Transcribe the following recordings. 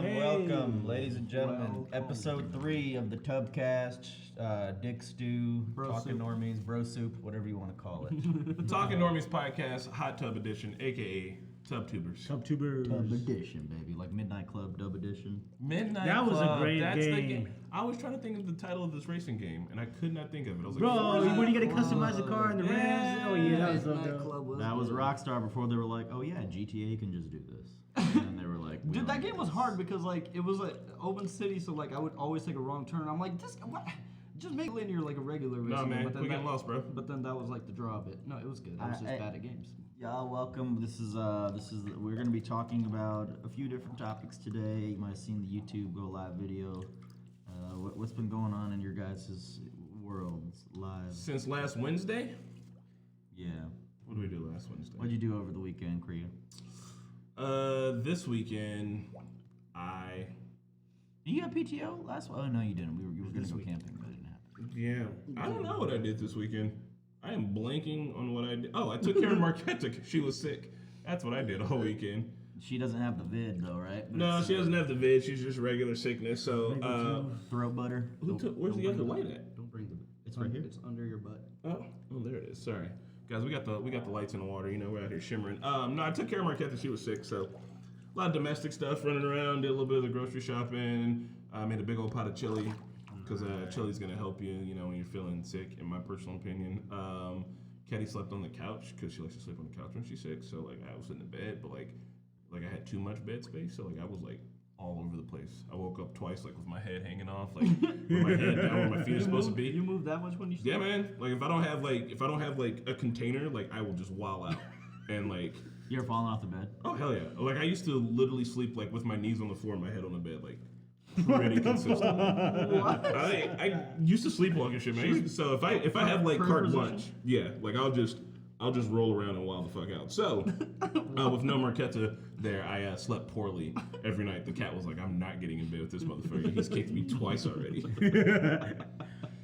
Welcome, ladies and gentlemen. Episode 3 of the Tubcast, Dick Stew, Talking Normies, Bro Soup, whatever you want to call it. The Talking Normies podcast, Hot Tub Edition, aka Tubtubers. Tub Edition, baby. Like Midnight Club Dub Edition. Midnight That Club. was a great That's game. The game. I was trying to think of the title of this racing game, and I could not think of it. I was like, Bro, when you gotta customize the car and the rims. Oh yeah, that was dope. That was Rockstar before they were like, oh yeah, GTA can just do this. And they were like, dude, that game was hard because like it was an open city, so like I would always take a wrong turn. I'm like, this what? Just make it linear like a regular racing nah, man, game. But we getting lost, bro. But then that was like the draw of it. No, it was good. I was just bad at games. Y'all welcome. This is we're gonna be talking about a few different topics today. You might have seen the YouTube Go Live video. What's been going on in your guys' worlds live? Since last Wednesday? Yeah. What did we do last Wednesday? What'd you do over the weekend, Kriya? This weekend, You got PTO last one? Oh no, you didn't. You were gonna go camping, but it didn't happen. Yeah, I don't know what I did this weekend. I am blanking on what I did. Oh, I took care of Marquette because she was sick. That's what I did all weekend. She doesn't have the vid though, right? No, she doesn't have the vid. She's just regular sickness. So, throat butter. where's the other light at? Don't bring the. It's right here. It's under your butt. Oh, there it is. Sorry, guys. We got the lights in the water. You know, we're out here shimmering. No, I took care of Marquette. She was sick, so a lot of domestic stuff, running around. Did a little bit of the grocery shopping. Made a big old pot of chili because chili's gonna help you. You know, when you're feeling sick. In my personal opinion. Ketty slept on the couch because she likes to sleep on the couch when she's sick. So like I was in the bed, but like I had too much bed space. So like I was like all over the place. I woke up twice like with my head hanging off, like with my head down where my feet are supposed to be. You move that much when you sleep? Yeah, man. Like if I don't have like a container, like I will just wall out and like. You ever falling off the bed? Oh hell yeah! Like I used to literally sleep like with my knees on the floor and my head on the bed, like pretty consistent. What? I used to sleepwalk and shit, man. So if I have like carte blanche, yeah, like I'll just roll around and wild the fuck out. So with no Marquette there, I slept poorly every night. The cat was like, I'm not getting in bed with this motherfucker. He's kicked me twice already.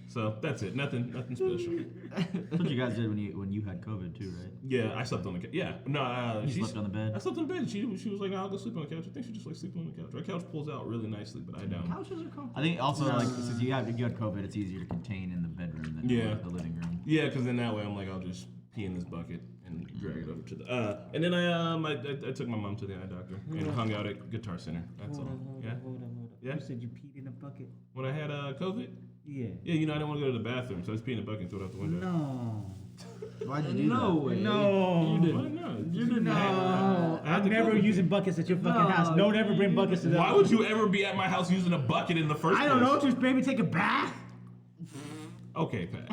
So that's it. Nothing special. That's what you guys did when you had COVID too, right? Yeah, I slept on the couch. Yeah, no, you slept on the bed. I slept on the bed. She was like, I'll go sleep on the couch. I think she just likes sleeping on the couch. Our couch pulls out really nicely, but I don't. Couches are comfortable. I think also like since you had COVID, it's easier to contain in the bedroom than the living room. Yeah, because then that way I'm like, I'll just pee in this bucket and drag it over to the. And then I took my mom to the eye doctor and hung out at Guitar Center. That's all. Yeah. Hold on. Yeah. You said you peed in a bucket? When I had COVID. Yeah. Yeah, you know I didn't want to go to the bathroom, so I just peed in a bucket and threw it out the window. No. Why'd you do No that? way. No. You Why didn't. not? You didn't. I'm never using buckets at your fucking house. Don't ever bring buckets to the Why would you ever be at my house using a bucket in the first place? I don't know. Just maybe take a bath. Okay, Pat.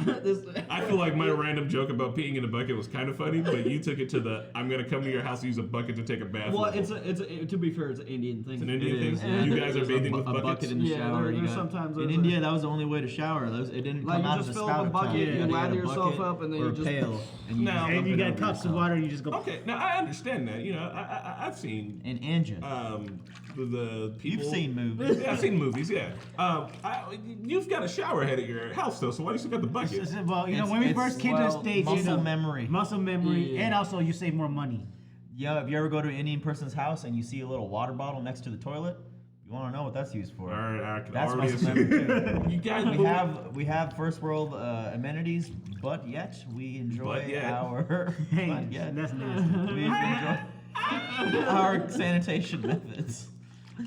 I feel like my random joke about peeing in a bucket was kind of funny, but you took it to the I'm gonna come to your house and use a bucket to take a bath. Well, level. to be fair, it's an Indian thing. It's an Indian It thing. is. You guys are There's bathing a with buckets. bucket in the Yeah, shower. there's sometimes in there's India, that was the only way to shower. It didn't Like come you out just of the fill up a spout bucket, time. you had to lather get a yourself bucket up, and then or you a just pail, and you Now- just And dump you it got over cups of yourself. water and you just go. Okay, now I understand that. You know, I've seen An engine. the people. You've seen movies. Yeah, I've seen movies. Yeah. You've got a shower head at your house though, so why do you still got the bucket? Well, you know, when we first came to the States, muscle memory. muscle memory, Yeah. and also you save more money. Yeah, if you ever go to an Indian person's house and you see a little water bottle next to the toilet, you want to know what that's used for. All right, I can That's already muscle assume. memory too. You guys, We have first world amenities, but yet we enjoy But yet. our Hey, but yet that's nasty. we enjoy our sanitation methods.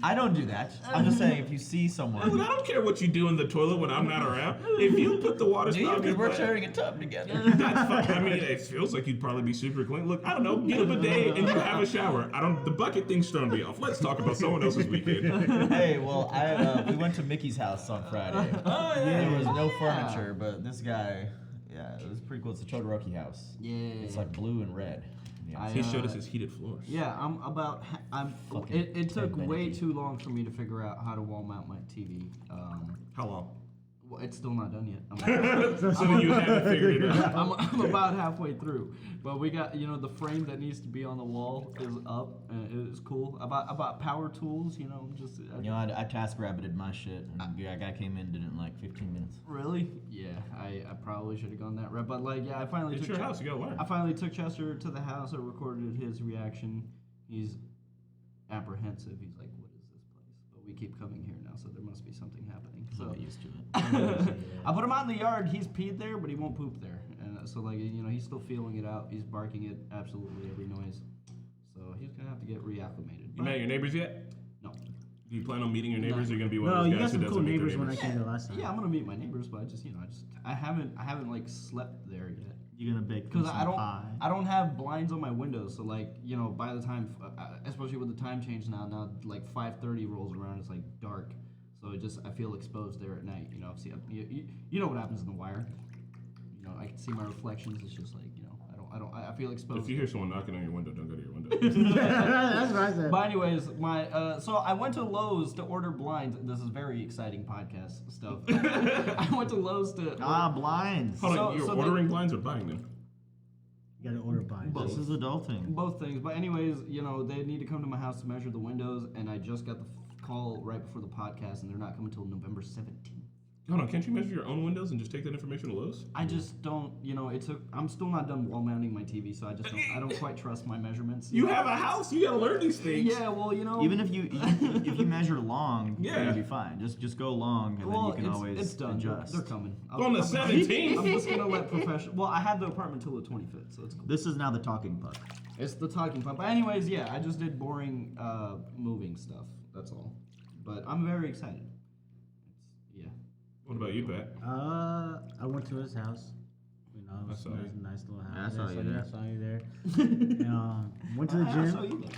I don't do that. I'm just saying if you see Look, someone. I don't care what you do in the toilet when I'm not around. If you put the water Do you? spout in Because your we're butt, sharing a tub together. that's fine. I mean, it feels like you'd probably be super clean. Look, I don't know, get a bidet and you have a shower. The bucket thing's throwing me off. Let's talk about someone else's weekend. Hey, well, we went to Mickey's house on Friday. Oh, yeah. There was no furniture, but this guy, yeah, it was pretty cool. It's a Todoroki house. Yeah. It's like blue and red. Yeah. He showed us his heated floors. Yeah, Fucking it took Ted way Beneke. too long for me to figure out how to wall mount my TV. How long? Well, it's still not done yet. So you haven't figured it out. I'm about halfway through, but we got the frame that needs to be on the wall is up, and it is cool. About power tools, just I task rabbited my shit, and a guy came in, did it in like 15 minutes. really, yeah. I probably should have gone that route, but I finally It's took your house, you gotta learn. I finally took Chester to the house. I recorded his reaction. He's apprehensive. He's like, "What is this place?" keep coming here now, so there must be something happening. So So get used to it. I put him out in the yard. He's peed there, but he won't poop there. And so like he's still feeling it out. He's barking at absolutely every noise. So he's gonna have to get reacclimated. You met your neighbors yet? No. Do you plan on meeting your neighbors? Or are you gonna be one Well, of you those got guys who some doesn't cool meet their neighbors when I neighbors? came there last time. Yeah, I'm gonna meet my neighbors, but I haven't like slept there yet. You're gonna bake Because some pie. I don't have blinds on my windows, so like by the time, especially with the time change now like 5:30 rolls around, it's like dark, so I feel exposed there at night. See, you know what happens in the wire. I can see my reflections. It's just like I feel exposed. If you hear someone knocking on your window, don't go to your window. That's what I said. But anyways, so I went to Lowe's to order blinds. This is very exciting podcast stuff. I went to Lowe's to Blinds. Hold on, So- you're so ordering blinds or buying them? You gotta order by. This is adulting. both things. But anyways, they need to come to my house to measure the windows, and I just got the call right before the podcast, and they're not coming until November 17th. Hold on, can't you measure your own windows and just take that information to Lowe's? I just don't, I'm still not done wall mounting my TV, so I don't quite trust my measurements. You have a house, you gotta learn these things. Yeah, well, Even if you measure long, Yeah. you'll be fine. Just go long, and then you can always it's done. adjust. They're coming. On the 17th? I'm just gonna let professional. Well, I have the apartment till the 25th, so it's cool. This is now the talking puck. It's the talking point. But anyways, yeah, I just did boring moving stuff. That's all. But I'm very excited. Yeah. What about you, Pat? I went to his house. I saw Nice, you. nice little Yeah, I house. saw you there. I saw you there. And, went to the I gym, saw you there.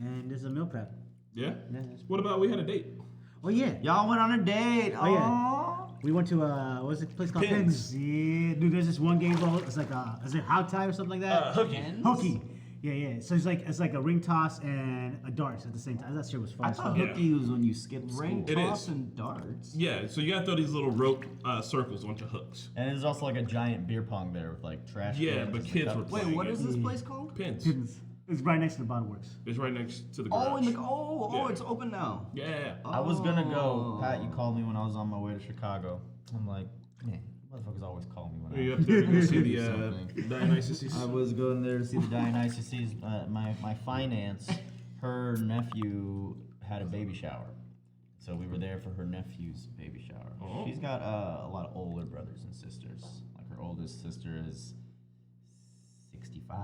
and there's a meal prep. Yeah? Yeah. What about we had a date? Oh yeah. Y'all went on a date. Oh, yeah. Aw. We went to what's the place called? Pins. Yeah, dude. There's this one game called it's like is it hog tie or something like that? Hooky. Hooky. Yeah. So it's like a ring toss and a darts at the same time. That shit was fun. I as thought fuck. Yeah. hooky was when you skipped Ring school. It toss is. and darts. Yeah, so you gotta throw these little rope circles onto hooks. And there's also like a giant beer pong there with like trash. Yeah, cans but and kids cups. were Wait, playing what it. is this place called? Pins. Pins. It's right next to the Bottle Works. It's right next to the garage. Oh, Yeah. it's open now. Yeah. I was gonna go. Oh. Pat, you called me when I was on my way to Chicago. I'm like, man, motherfuckers always call me when Are you I. up there to go see the Something. Dionysus? I was going there to see the Dionysus. My finance, her nephew had a baby shower, so we were there for her nephew's baby shower. Oh. She's got a lot of older brothers and sisters. Like her oldest sister is 65.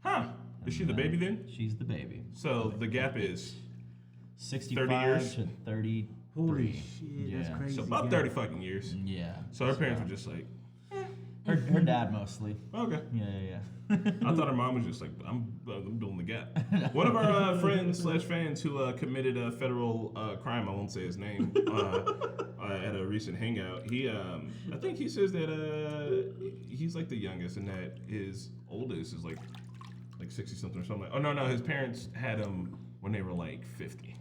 Huh. Is she the baby then? She's the baby. So the gap is 65 years? to 30. Holy shit, that's Yeah. crazy. so about yeah. 30 fucking years. Yeah. So her parents were just like, Her dad mostly. okay. Yeah. I thought her mom was just like, I'm building the gap. One of our friends / fans who committed a federal crime, I won't say his name, at a recent hangout. He, I think he says that he's like the youngest, and that his oldest is like 60 something or something. Oh no, his parents had him when they were like 50,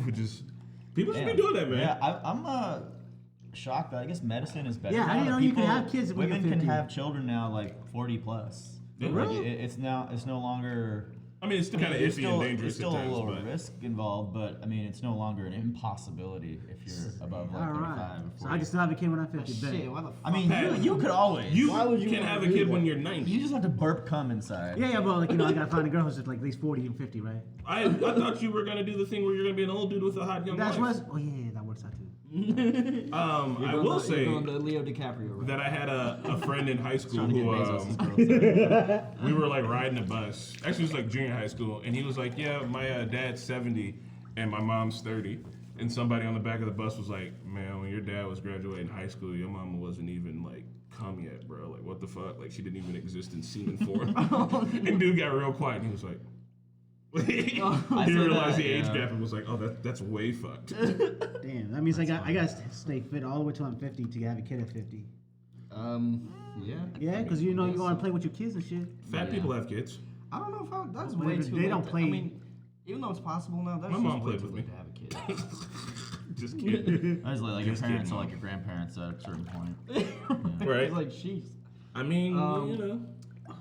which is people should be doing that, man. Yeah, I'm shocked that I guess medicine is better. Yeah, I now. didn't know you could have kids when Women you're can 50. have children now, like 40 plus. Yeah. Like, Really? it's no longer. I mean, it's still kind of there's iffy still, and dangerous there's still at times, a little but risk involved, but I mean, it's no longer an impossibility if you're above like All 35 right. or 40. So I can still have a kid when I'm 50. bet. Shit, why the fuck? I mean, you could always. you Why would you can wanna have a do kid that? when you're 90. You just have to burp cum inside. Yeah, but like I gotta find a girl who's at least 40 and 50, right? I thought you were gonna do the thing where you're gonna be an old dude with a hot young That's wife. what. Oh yeah, that works out too. I will say You're going to Leo DiCaprio, right? that I had a friend in high school Trying to get who Bezos' girlfriend. we were like riding a bus. Actually, it was like junior high school, and he was like, "Yeah, my dad's 70 and my mom's 30." And somebody on the back of the bus was like, "Man, when your dad was graduating high school, your mama wasn't even like come yet, bro. Like, what the fuck? Like, she didn't even exist in semen form." And dude got real quiet, and he was like. He I didn't said realize that, the age yeah. gap and was like, "Oh, that's way fucked." Damn, that means I gotta stay fit all the way till I'm 50 to have a kid at 50. Yeah. Yeah, because you know you want to play with your kids and shit. Fat Yeah. people have kids. I don't know if that's But way if too they late. don't I play- mean, even though it's possible now, that's My just mom way played too with late me. to have a kid. Just kidding. I was like your Just parents kidding, are like Mom. your grandparents at a certain point. Yeah. Right. It's like, sheesh. I mean, Um, you know.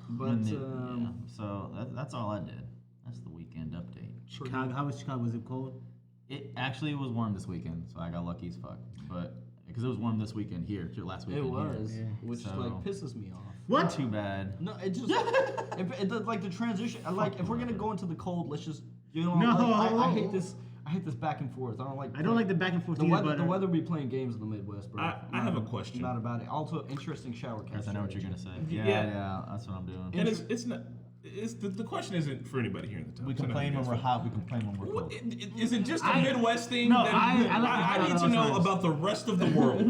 But, And yeah. So that's all I did. That's the weekend update. Chicago, how was Chicago? Was it cold? It actually was warm this weekend, so I got lucky as fuck. But because it was warm this weekend here, last it weekend. was, Here. Yeah. which So- like pisses me off. Not too bad. No, it just like the transition. Like if we're gonna go into the cold, let's just No. I hate this. I hate this back and forth. I don't like. I don't like the back and forth The either, weather, but the weather be playing games in the Midwest, bro. I have a question. Not about it. Also, interesting shower cap. Chris, I know what you're gonna say. Yeah. Yeah, that's what I'm doing. And it's not. It's the question isn't for anybody here in the top. We It's not complain when you we're guys. hot. We complain when we're What, cold. is it just a I- Midwest thing? No, that- I like the I hot need at to all know times. about the rest of the world.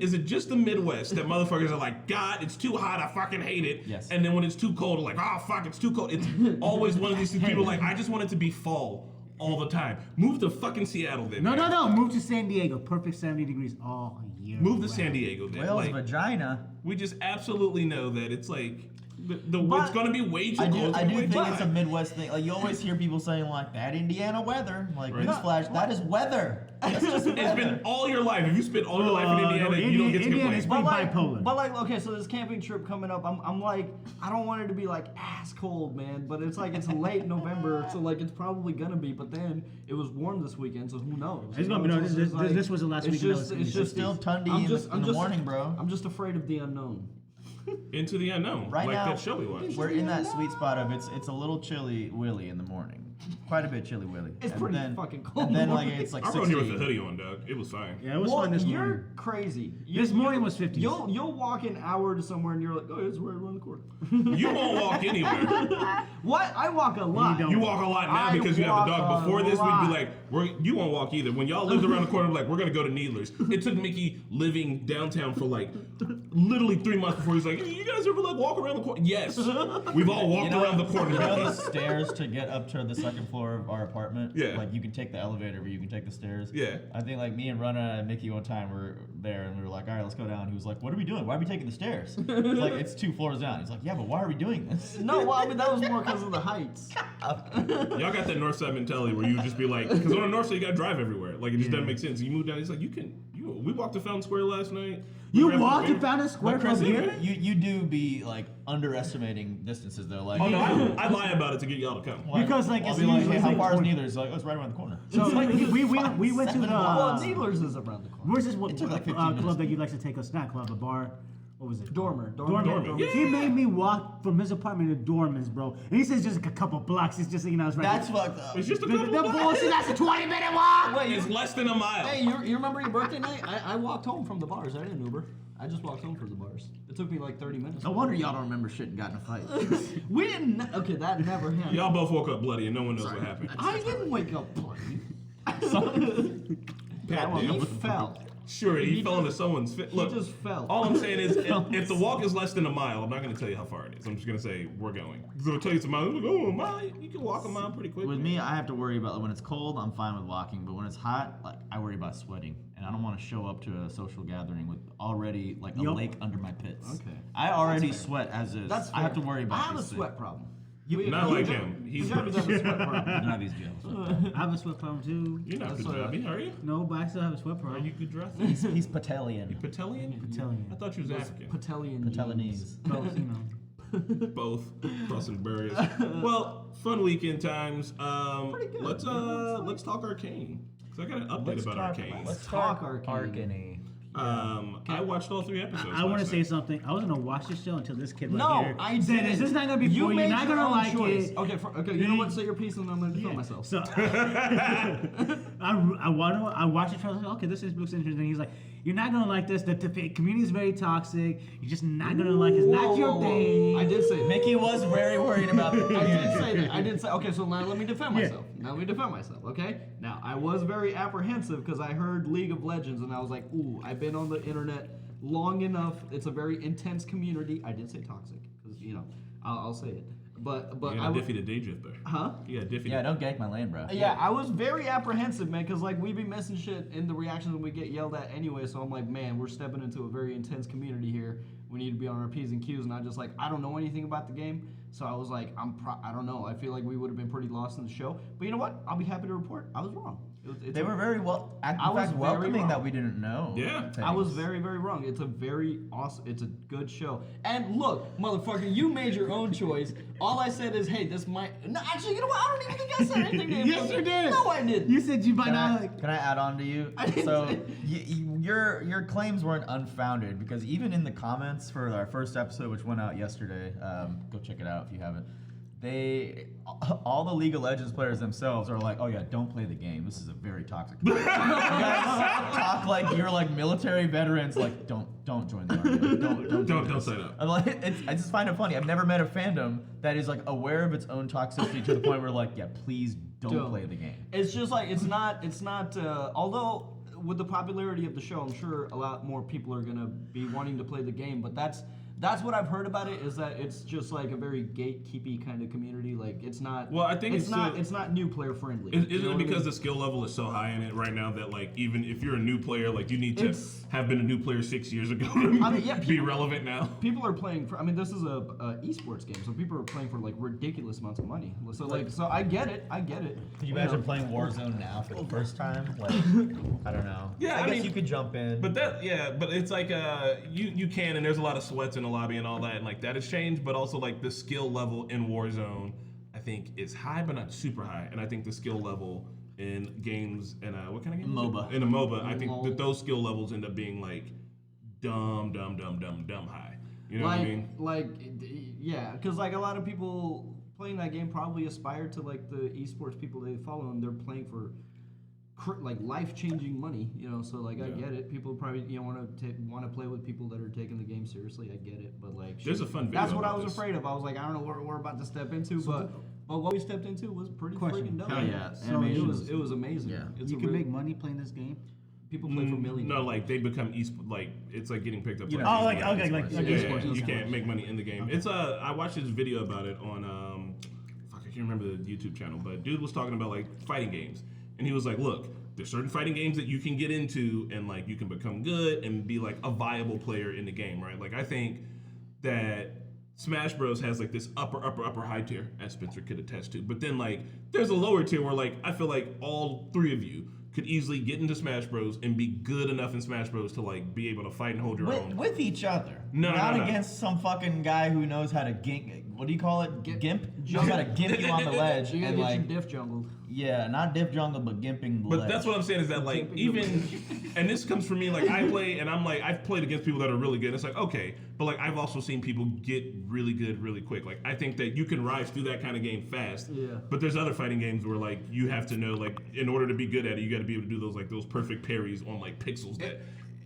Is it just the Midwest that motherfuckers are like, God, it's too hot, I fucking hate it. Yes. And then when it's too cold, like, oh fuck, it's too cold. It's always one of these people like, I just want it to be fall all the time. Move to fucking Seattle then. man. no. Move to San Diego. Perfect 70 degrees all year. Move to round. San Diego then. Whale's Like, vagina. we just absolutely know that it's like it's But gonna be way too I cold. do it's gonna be way think too it's a hot. Midwest thing. Like you always hear people saying like that Indiana weather. Like Right. newsflash, that is weather. That's just It's weather. been all your life. If you spent all your life in Indiana, no, you don't get to Indiana complain. is pretty bipolar. But like, okay, so this camping trip coming up, I'm like, I don't want it to be like ass cold, man. But it's like it's late November, so like it's probably gonna be. But then it was warm this weekend, so who knows? It's gonna be no. This was the last it's weekend. just- that it's was just- still tundy I'm in just- the I'm just- morning, bro. I'm just afraid of the unknown. Into the unknown, Right like now, that show we watched. we're in that sweet spot of it's a little chilly willy in the morning. Quite a bit chilly willy. It's And pretty then- fucking cold. And then like it's like I rode here with a 60. hoodie on, Doug. It was fine. Yeah, it was Well, fun this you're morning. crazy. This morning was 50s. You'll walk an hour to somewhere and you're like, oh, it's right around the corner. You won't walk anywhere. What? I walk a lot. don't. You walk a lot now I because you have a walk dog. a Before this, we'd lot. be like, you won't walk either. When y'all lived around the corner, we're like, we're gonna go to Needler's. It took Mickey living downtown for like literally 3 months before he's like, hey, you guys ever like walk around the corner? Yes, we've all walked around the corner. You know the stairs to get up to the second floor of our apartment? Yeah. Like you can take the elevator, but you can take the stairs. Yeah. I think like me and Rana and Mickey one time were there and we were like, all right, let's go down. He was like, what are we doing? Why are we taking the stairs? It's like, it's 2 floors down. He's like, yeah, but why are we doing this? No, well, I mean, that was more because of the heights. Y'all got that north side mentality where you would just be like, because on the north side you gotta drive everywhere. Like it just doesn't make sense. You move down, it's like we walked to Fountain Square last night. You We ran walked from to Fountain Square But Chris, from here? you do be like underestimating distances though. Like, Oh no, I lie about it to get y'all to come. Because, like, I'll it's be like, usually hey, how like far is 20. Neither? It's like, oh, it's right around the corner. So like, we went to the Well, Needler's is around the corner. where's this It took like 15 club minutes. that you like to take us? Not club, a bar. What was it? Dormer. Dormer. Yeah. He made me walk from his apartment to Dorman's, bro. And he says just a couple blocks. It's just, you know, it's right. That's fucked up. It's just a the couple blocks. bullshit. That's a 20-minute walk. Wait, It's less than a mile. hey, you remember your birthday night? I walked home from the bars. I didn't Uber. I just walked home from the bars. It took me like 30 minutes. No wonder y'all don't remember shit and got in a fight. We didn't. Okay, that never happened. Y'all both woke up bloody and no one knows what happened. I didn't wake up bloody. Pat He did. fell. Sure, he fell into someone's fit. He Look, just fell. all I'm saying is, if the walk is less than a mile, I'm not going to tell you how far it is. I'm just going to say we're going. Because I'll tell you it's a mile. I'm like, oh, a mile? You can walk a mile pretty quick. With me, I have to worry about when it's cold. I'm fine with walking, but when it's hot, like I worry about sweating, and I don't want to show up to a social gathering with already like a Yup. lake under my pits. Okay. I already sweat as is. That's I have to fair. worry about. I have a these sweat things. problem. Not like him. He's Punjabi does have a sweat problem. Not these jails. I have a sweat problem too. You're not That's Punjabi, are you? No, but I still have a sweat Are problem. you Gujarati? He's Patelian. Patelian? Italian. I thought you was African. Patelian. Patelinese. Both, you know. Both crossing barriers. Well, fun weekend times. Pretty good. Let's talk Arcane. Because I got an update about Arcane. Let's talk talk Arcane. I watched all 3 episodes. I want to last say night. something. I was gonna watch this show until this kid right No, here I said, didn't. "Is this not gonna be for you? made You're not your gonna own like choice. it." Okay, okay. You know what? Say your piece, and I'm gonna defend myself. So I watched the trailer. I was like, okay, this looks interesting. He's like, you're not gonna like this. The community is very toxic. You're just not gonna like it. It's not your thing. I did say that. Mickey was very worried about the I community. did say that. I did say. Okay, so now let me defend Yeah. myself. Now let me defend myself. Okay. Now I was very apprehensive because I heard League of Legends, and I was like, ooh, I've been on the internet long enough. It's a very intense community. I did say toxic because I'll say it. But You I got a would. diffy to day drift there. Huh? You got a diffy. Yeah, don't gank my lane, bro. Yeah, I was very apprehensive, man, because like we be missing shit in the reactions when we get yelled at anyway. So I'm like, man, we're stepping into a very intense community here. We need to be on our P's and Q's, and I don't know anything about the game, so I was like, I don't know. I feel like we would have been pretty lost in the show. But you know what? I'll be happy to report I was wrong. They were very well. In I was fact, very welcoming wrong. that we didn't know. Yeah. I was very, very wrong. It's a very awesome, it's a good show. And look, motherfucker, you made your own choice. All I said is, hey, this might. No, actually, you know what? I don't even think I said anything to him. Yes, you did. No, I didn't. You said you might not. Can I add on to you? I didn't So say- your claims weren't unfounded because even in the comments for our first episode, which went out yesterday, go check it out if you haven't. all the League of Legends players themselves are like, oh yeah, don't play the game. This is a very toxic game. You guys talk like you're like military veterans. Like, don't join the army. Don't sign up. I'm like, I just find it funny. I've never met a fandom that is like aware of its own toxicity to the point where like, yeah, please don't play the game. It's just like it's not. Although with the popularity of the show, I'm sure a lot more people are gonna be wanting to play the game. But that's what I've heard about it, is that it's just like a very gatekeepy kind of community. Like it's not. Well, I think it's not new player friendly. Isn't it because the skill level is so high in it right now that like even if you're a new player, like you need to have been a new player 6 years ago to be relevant now. People are playing for. I mean, this is a esports game, so people are playing for like ridiculous amounts of money. So I get it. Could you imagine playing Warzone now for the first time? Like, I don't know. Yeah, I guess you could jump in. But it's like you can, and there's a lot of sweats in the lobby and all that, and like that has changed. But also like the skill level in Warzone, I think is high, but not super high. And I think the skill level in games and what kind of game? MOBA. In a MOBA, I think that those skill levels end up being like dumb high. You know what I mean? Yeah, because like a lot of people playing that game probably aspire to like the esports people they follow, and they're playing for like life-changing money, you know. So like I get it. People probably want to play with people that are taking the game seriously. I get it, but like there's a fun video. That's what I about was this. afraid of. I was like, I don't know what we're about to step into, but what we stepped into was pretty freaking dope. Hell yeah. So it was amazing. Yeah. You can make money playing this game. People play for millions. No, like they become like it's like getting picked up. Oh, like you can't make money in the game. It's I watched this video about it on I can't remember the YouTube channel, but dude was talking about like fighting games, and he was like, look, there's certain fighting games that you can get into and like you can become good and be like a viable player in the game, right? Like I think that Smash Bros has like this upper high tier, as Spencer could attest to, but then like there's a lower tier where like I feel like all three of you could easily get into Smash Bros and be good enough in Smash Bros to like be able to fight and hold your own with each other. Not against some fucking guy who knows how to gimp. What do you call it? Gimp? Knows how to gimp you on the ledge. You gotta and get like, your diff jungled. Yeah, not diff jungle, but gimping the But ledge. that's what I'm saying is that like even, and this comes from me, like I play and I'm like, I've played against people that are really good. It's like, okay, but like I've also seen people get really good really quick. Like I think that you can rise through that kind of game fast. Yeah. But there's other fighting games where like you have to know, like in order to be good at it, you got to be able to do those perfect parries on like pixels that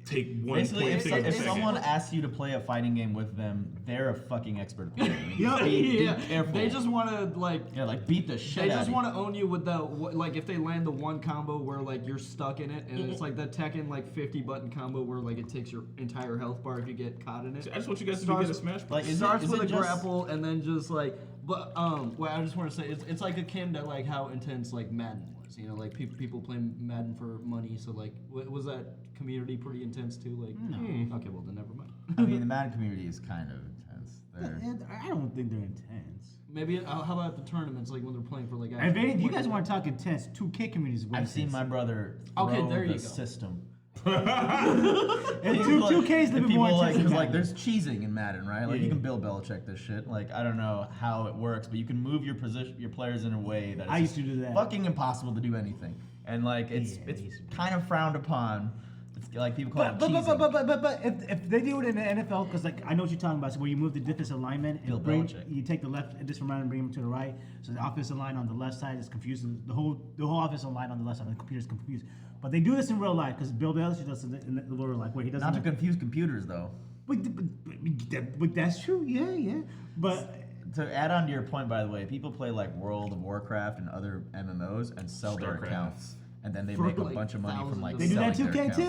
take 1.6 Basically, if seconds. someone asks you to play a fighting game with them, they're a fucking expert player. Yeah, careful. they just want to like. Yeah, like beat the shit They out just of want to own you with the like if they land the one combo where like you're stuck in it, and it's like the Tekken like 50 button combo where like it takes your entire health bar if you get caught in it. I just want you guys to be good at Smash Bros. Like, It is starts is with it a just- grapple and then just like, but well, I just want to say it's like akin to like how intense like Madden was. You know, like people playing Madden for money. So like, was that community pretty intense too? Like, no. Okay, well then never mind. I mean, the Madden community is kind of intense. I don't think they're intense. Maybe how about the tournaments, like when they're playing for like? If anything, you guys want to talk intense, 2K communities. I've seen my brother throw there you the go. system. And 2K is a little bit more like, intense than because like Madden. there's cheesing in Madden, right? Like Yeah. you can Bill Belichick this shit. Like I don't know how it works, but you can move your players in a way that I it's used to do that. fucking impossible to do anything, and like it's kind of frowned upon. It's like people call it cheesing. But if they do it in the NFL, because like I know what you're talking about, so where you move the defensive alignment Bill and Belichick. you take the left this around and bring them to the right, so the offensive line on the left side is confused. The whole offensive line on the left side, the computer's confused. But they do this in real life because Bill Belichick does it in the real life where he doesn't. Not to confuse computers though. But that's true, yeah. But To add on to your point, by the way, people play like World of Warcraft and other MMOs and sell their StarCraft. accounts, and then they For, make a like, bunch of money from like thousands of- They do that selling their 2K too.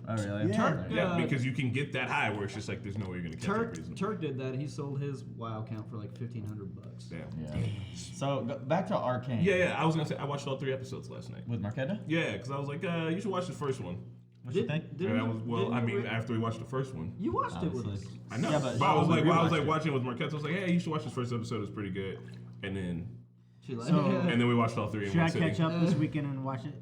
accounts. Oh really? Yeah. There you go. Yeah, because you can get that high where it's just like there's no way you're gonna catch that reason. Turk did that. He sold his WoW account for like $1,500. Damn. Yeah. So back to Arcane. Yeah. I was gonna say I watched all 3 episodes last night. With Marquetta? Yeah, because I was like, you should watch the first one. What you think? And I was after we watched the first one. You watched it with us. I know. Yeah, but I was like, we while I was rewatched like it. watching it with Marquette, I was like, hey, you should watch this first episode. It's pretty good. And then She like, and then we watched all 3 in should one I sitting. catch up this weekend and watch it?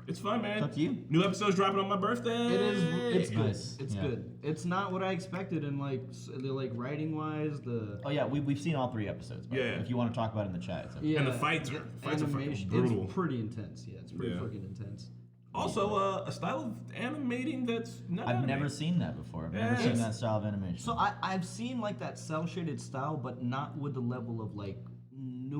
It's fun, man. It's up to you. New episodes dropping on my birthday. It is. It's good. Nice. It's Yeah. good. It's not what I expected, and like writing wise, the Oh yeah, we've seen all 3 episodes. But Yeah. If you want to talk about it in the chat, it's okay. yeah, And the fights are fucking animation. brutal. It's pretty intense. Yeah, it's pretty Yeah. freaking intense. Also, a style of animating that's not. I've anime. never seen that before. I've never Yeah. seen that style of animation. So I've seen like that cell shaded style, but not with the level of like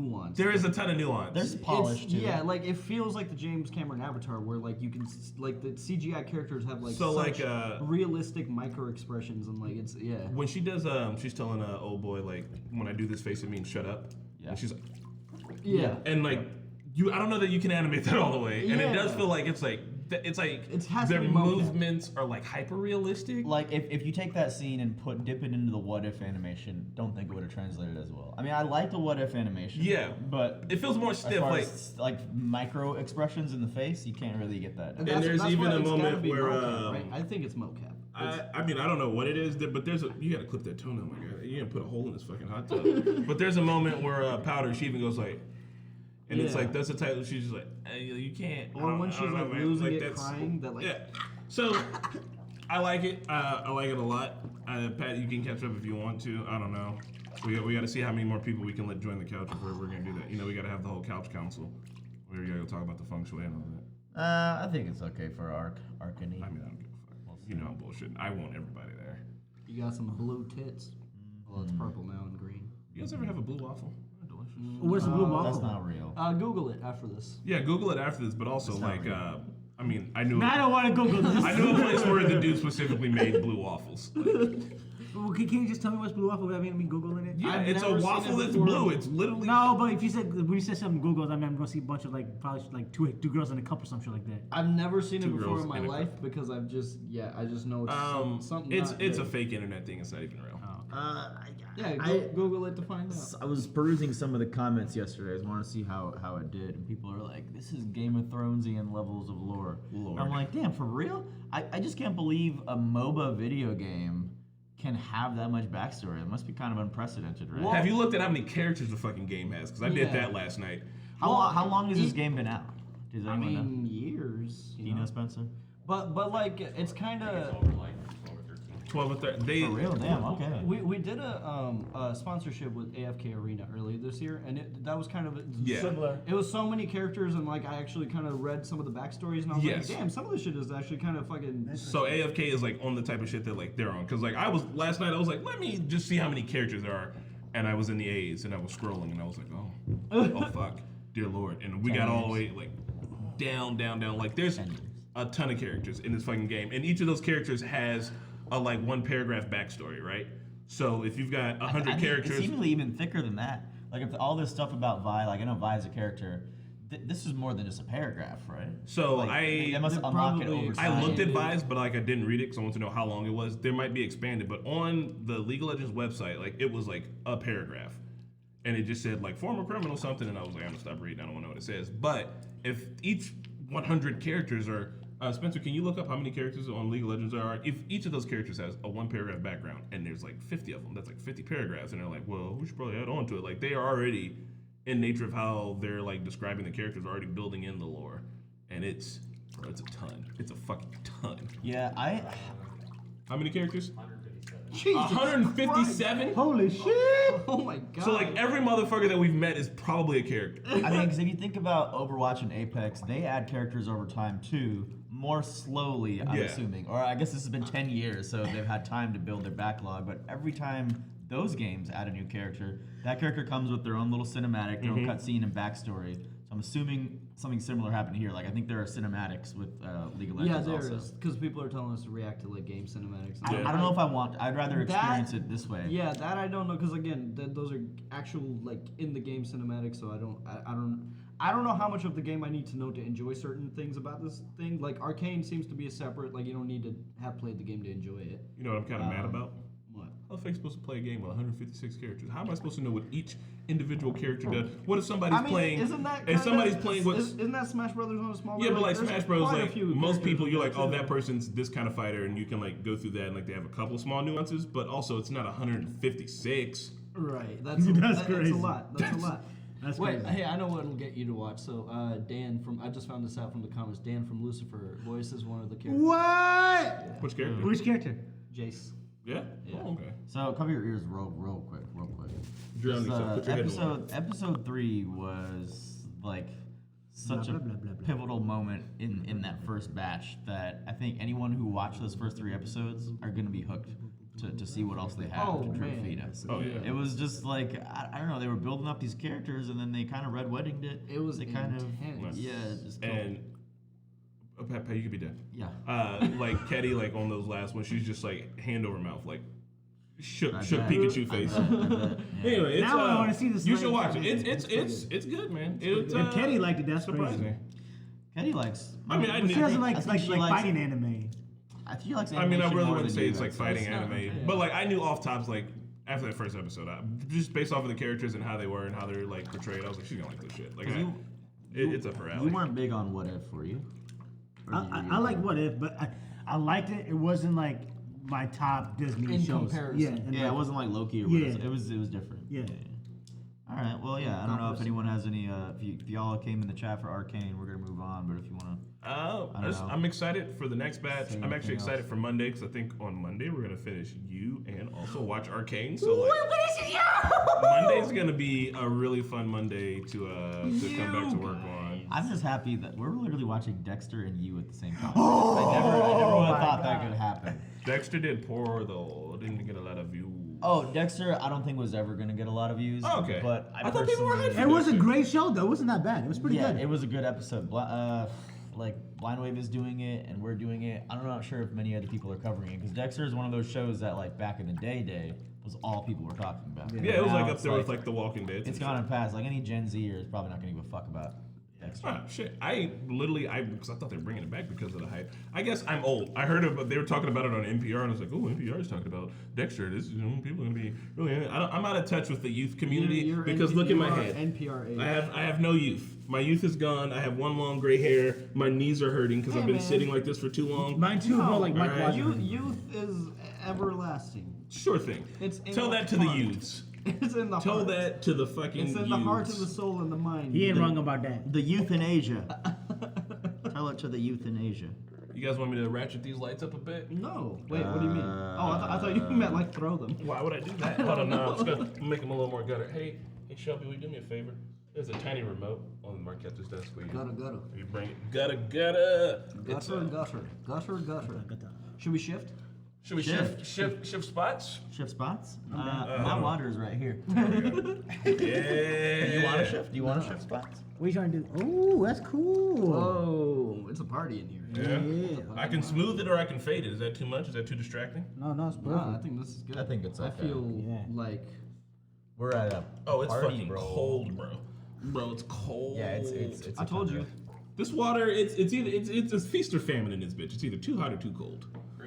nuance. There is a ton of nuance. There's polish too. Yeah, like it feels like the James Cameron Avatar, where like you can like the CGI characters have like So, such like, realistic micro expressions and like it's when she does, she's telling old boy like, when I do this face, it means shut up. Yeah. And she's like, yeah. and like I don't know that you can animate that all the way, and it does Yeah. feel like it's like It has to their be mocap. movements are like hyper realistic. Like if you take that scene and dip it into the what if animation, don't think it would have translated as well. I mean, I like the what if animation. Yeah, but it feels more as stiff. far Like as like micro expressions in the face, you can't really get that. And there's even why a it's gotta moment be where, mocap, right? I think it's mocap. I mean, I don't know what it is, but you gotta clip that toenail, my guy. You gotta put a hole in this fucking hot tub. But there's a moment where Powder, she even goes like, and it's Yeah. like, that's the title, she's just like, hey, you can't. I Or don't- when I she's don't know, like man. losing it, that's- crying, that like Yeah. So, I like it. I like it a lot. Pat, you can catch up if you want to. I don't know. We got to see how many more people we can let join the couch if we're going to do that. You know, we got to have the whole couch council. We got to go talk about the feng shui and all that. I think it's okay for Arcane. I mean, I don't give a fuck. You know I'm bullshitting. I want everybody there. you got some blue tits. Well, it's purple now and green. You guys ever have a blue waffle? They're delicious. Where's the blue waffle? That's not real. Google it after this. Yeah, Google it after this, but also like, I mean, I knew. Man, I don't want to Google this. I knew a place where the dude specifically made blue waffles. Well, can you just tell me what's blue waffle without me Googling it? Yeah, I've it's a never seen waffle it that's before. blue. It's literally. No, but if you said when you said something Google, I mean I'm gonna see a bunch of like probably like two girls in a cup or some shit like that. I've never seen it Two before girls in my in a life because I just know it's something. It's not it's a good. fake internet thing. It's not even real. Yeah, Google it to find out. I was perusing some of the comments yesterday. I just want to see how it did, and people are like, "This is Game of Thronesian levels of lore." Lord. I'm like, "Damn, for real? I just can't believe a MOBA video game can have that much backstory. It must be kind of unprecedented, right?" Have you looked at how many characters the fucking game has? Because I did Yeah. that last night. How long has this game been out? Does I anyone know? mean, years. Do you know, Spencer? But like it's kind of. 12 or 13. For real? Damn. Okay. We did a sponsorship with AFK Arena earlier this year, and that was kind of Yeah. Similar. It was so many characters, and like I actually kind of read some of the backstories, and I was Yes. like, damn, some of this shit is actually kind of fucking. So AFK is like on the type of shit that like they're on. Because like last night I was like, let me just see how many characters there are. And I was in the A's and I was scrolling and I was like, oh fuck, dear Lord. And we got all the way like down. Like there's a ton of characters in this fucking game. And each of those characters has a like one paragraph backstory, right? So if you've got 100 I think characters. It's seemingly even thicker than that. Like if all this stuff about Vi, like I know Vi is a character. This is more than just a paragraph, right? So Like, that must They're unlock it probably over I time. looked at Vi's, but like I didn't read it because I want to know how long it was. There might be expanded, but on the League of Legends website, like it was like a paragraph, and it just said like former criminal something, and I was like, I'm gonna stop reading. I don't want to know what it says. But if each 100 characters are Spencer, can you look up how many characters on League of Legends there are? If each of those characters has a one paragraph background, and there's like 50 of them, that's like 50 paragraphs, and they're like, well, we should probably add on to it. Like they are already in nature of how they're like describing the characters, already building in the lore, and it's a ton. It's a fucking ton. Yeah, How many characters? Jesus 157. Holy shit! Oh my god. So like every motherfucker that we've met is probably a character. I mean, because if you think about Overwatch and Apex, they add characters over time too, more slowly, I'm Yeah. assuming. Or I guess this has been 10 years, so they've had time to build their backlog. But every time those games add a new character, that character comes with their own little cinematic, their own cutscene and backstory. So I'm assuming something similar happened here. Like I think there are cinematics with League of yeah, Legends there also. is because people are telling us to react to like game cinematics. And I stuff. don't know if I want. I'd rather That- experience it this way. Yeah, that I don't know because again, those are actual like in the game cinematics. So I don't know how much of the game I need to know to enjoy certain things about this thing. Like Arcane seems to be a separate. Like you don't need to have played the game to enjoy it. You know what I'm kind of mad about? What? How the fuck supposed to play a game with 156 characters? How am I supposed to know what each individual character does? What if somebody's playing? Isn't that if kinda- somebody's playing with? Isn't that Smash Brothers on a small? Yeah, but level? like There's Smash Bros, quite a like few most characters people, you're like, oh, too. that person's this kind of fighter, and you can like go through that, and like they have a couple small nuances, but also it's not 156. Right. That's That's That's crazy. a lot. That's a lot. That's Wait, crazy. hey, I know what'll get you to watch. So, Dan from I just found this out from the comments. Dan from Lucifer voices one of the characters. What? Which character? Which character? Jace. Yeah. Yeah. Oh, okay. So cover your ears real quick. Drowning This, yourself. Put your head in the water. episode 3 was like such Blah, a blah, blah, blah, blah. pivotal moment in that first batch that I think anyone who watched those first 3 episodes are gonna be hooked to see what else they have Oh, to try to man. feed us. Oh, yeah. It was just like I don't know. They were building up these characters, and then they kind of red weddinged it. It was they kind intense. of just And Pat, you could be dead. yeah. Like Ketty, like on those last ones, she's just like hand over mouth, like shook I bet. Pikachu face. I bet, yeah. Anyway, it's, Now I wanna see this You late should watch it. content. It's good, man. It's If Kenny liked it, that's surprising. crazy. Kenny likes. I mean, I She knew. doesn't I like think she likes fighting anime. I think he likes. I mean, I animation really more wouldn't than say you it's like guys. fighting not- anime, yeah. but like I knew off tops like after that first episode, just based off of the characters and how they were and how they're like portrayed, I was like, she's gonna like this shit. Like, it's up her alley. You weren't big on What If, were you? Or did you I like What If, but I liked it. It wasn't like my top Disney In shows. comparison. Yeah, and Yeah, like- it wasn't like Loki or Yeah. whatever. It was different. Yeah. All right. Well, yeah. I don't know if anyone has any. If y'all came in the chat for Arcane, we're gonna move on. But if you wanna, I don't know. I'm excited for the next batch. Say I'm actually anything excited else. for Monday because I think on Monday we're gonna finish You and also watch Arcane. So like, Monday's gonna be a really fun Monday to come back to work on. I'm just happy that we're literally watching Dexter and you at the same time. I never would have thought that could happen. Dexter did poor though. Didn't get a lot of views. Oh, Dexter, I don't think was ever gonna get a lot of views. Oh, okay. But I thought people were personally- hyped It was a Shit. great show though. It wasn't that bad. It was pretty Yeah, good. it was a good episode. Like Blind Wave is doing it, and we're doing it. I'm not sure if many other people are covering it because Dexter is one of those shows that, like back in the day, was all people were talking about. Yeah, it was Now like up it's there with like The Walking Dead. It's gone and passed. Like any Gen Zer is probably not gonna give a fuck about Dexter. Ah, shit. Because I thought they were bringing it back because of the hype. I guess I'm old. I heard about they were talking about it on NPR, and I was like, oh, NPR is talking about Dexter. This people are gonna be really. I'm out of touch with the youth community You're because look at my you are head. NPR age. I have no youth. My youth is gone. I have one long gray hair. My knees are hurting because I've been man. sitting like this for too long. Mine too, bro. Like Mike alright. Watson. Youth is everlasting. Sure thing. It's in Tell the that to the heart. youths. It's in the Tell heart. that to the fucking It's in youths. the heart and the soul and the mind. He ain't wrong about that. The youth in Asia. Tell it to the youth in Asia. You guys want me to ratchet these lights up a bit? No. Wait, what do you mean? Oh, I thought you meant like throw them. Why would I do that? Hold on, no, I'm just gonna make them a little more gutter. Hey, Shelby, will you do me a favor? There's a tiny remote on Marquette's desk. Will you, Gutter. will you bring it? Gutter. It's, Gutter. Should we shift? Should we shift spots? Shift spots? My water is right here. Yeah. You want to shift? Do you want to shift spots? What are you trying to do? Oh, that's cool. Oh, it's a party in here. Yeah. Yeah. I can smooth it or I can fade it. Is that too much? Is that too distracting? No, it's perfect. Nah, I think this is good. I think it's I okay. feel Yeah. like We're at a Oh, it's party, fucking bro. cold, bro. Bro, it's cold. Yeah, it's. I told you. This water, it's either it's a feast or famine in this bitch. It's either too hot or too cold.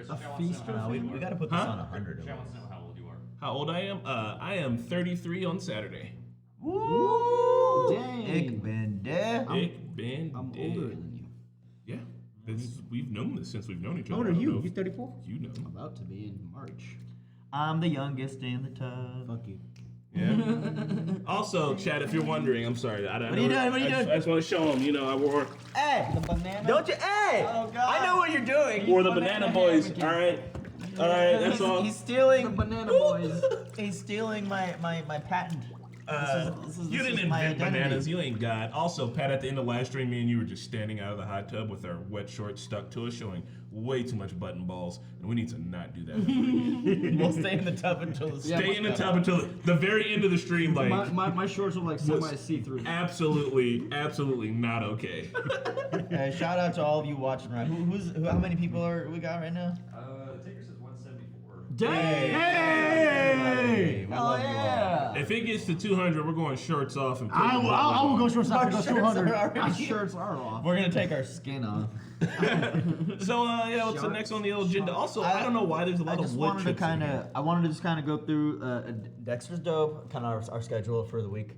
A feast or We famine? gotta put this Huh? on 100. Chad wants to know how old you are. How old I am? I am 33 on Saturday. Woo! Dang. Ik ben there. Ik ben I'm dead. older than you. Yeah, we've known this since we've known each other. How old are I don't you? know You if 34? You know. About to be in March. I'm the youngest in the tub. Fuck you. Yeah. Also, Chad, if you're wondering, I'm sorry. What are you doing? What are you doing? I just want to show them. You know, I wore Hey, The banana? don't you? Hey, Oh, God. I know what you're doing. the Banana Boys. All right. That's all. He's stealing. The banana boys. He's stealing my patent. You didn't my invent identity. bananas. You ain't God. Also, Pat, at the end of last stream, me and you were just standing out of the hot tub with our wet shorts stuck to us, showing way too much button balls, and we need to not do that. We'll stay in the tub until the Stay in the tub until the very end of the stream. Like, My shorts are like semi see-through. absolutely not okay. Shout out to all of you watching. Right? How many people are we got right now? Taker says 174. Hey! We Hell love you all. yeah! If it gets to 200, we're going shorts off and. I will go short side. Go Shirts are 200. already- My shirts are off. We're gonna take our skin off. So yeah, what's the next on the agenda? Also, I don't know why there's a lot I of just wood wanted to chips in kind here. of, I wanted to just kind of go through Dexter's Dope, kind of our schedule for the week.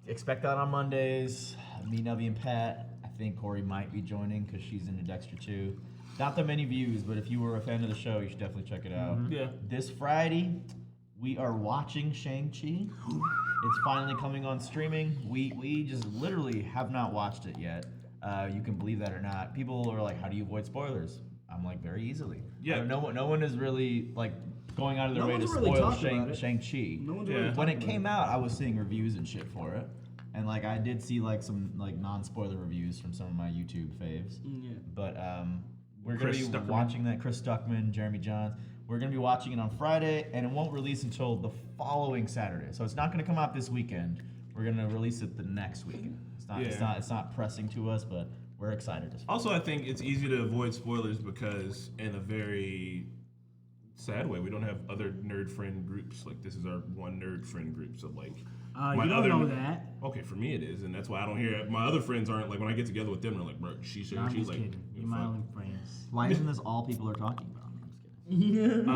Expect that on Mondays. Me, Nubby, and Pat. I think Corey might be joining because she's into Dexter too. Not that many views, but if you were a fan of the show, you should definitely check it out. Yeah. This Friday, we are watching Shang-Chi. It's finally coming on streaming. We just literally have not watched it yet. You can believe that or not. People are like, how do you avoid spoilers? I'm like, very easily. Yeah. No one is really like going out of their No way to one's really spoil talking about it. Shang-Chi. No one's Yeah. really When it talking came about out, I was seeing reviews and shit for it. And like I did see like some like non-spoiler reviews from some of my YouTube faves. Yeah. But we're Chris gonna be Stuckman. watching that. Chris Stuckman, Jeremy Johns. We're going to be watching it on Friday, and it won't release until the following Saturday. So it's not going to come out this weekend. We're going to release it the next week. It's not pressing to us, but we're excited. Also, I think it's easy to avoid spoilers because, in a very sad way, we don't have other nerd friend groups. Like, this is our one nerd friend group. So, like, You don't know that. Okay, for me it is, and that's why I don't hear it. My other friends aren't like when I get together with them. They're like, bro, she's No, I'm she's just like, kidding. You're my only friends. Why isn't this all people are talking about? I'm just kidding. The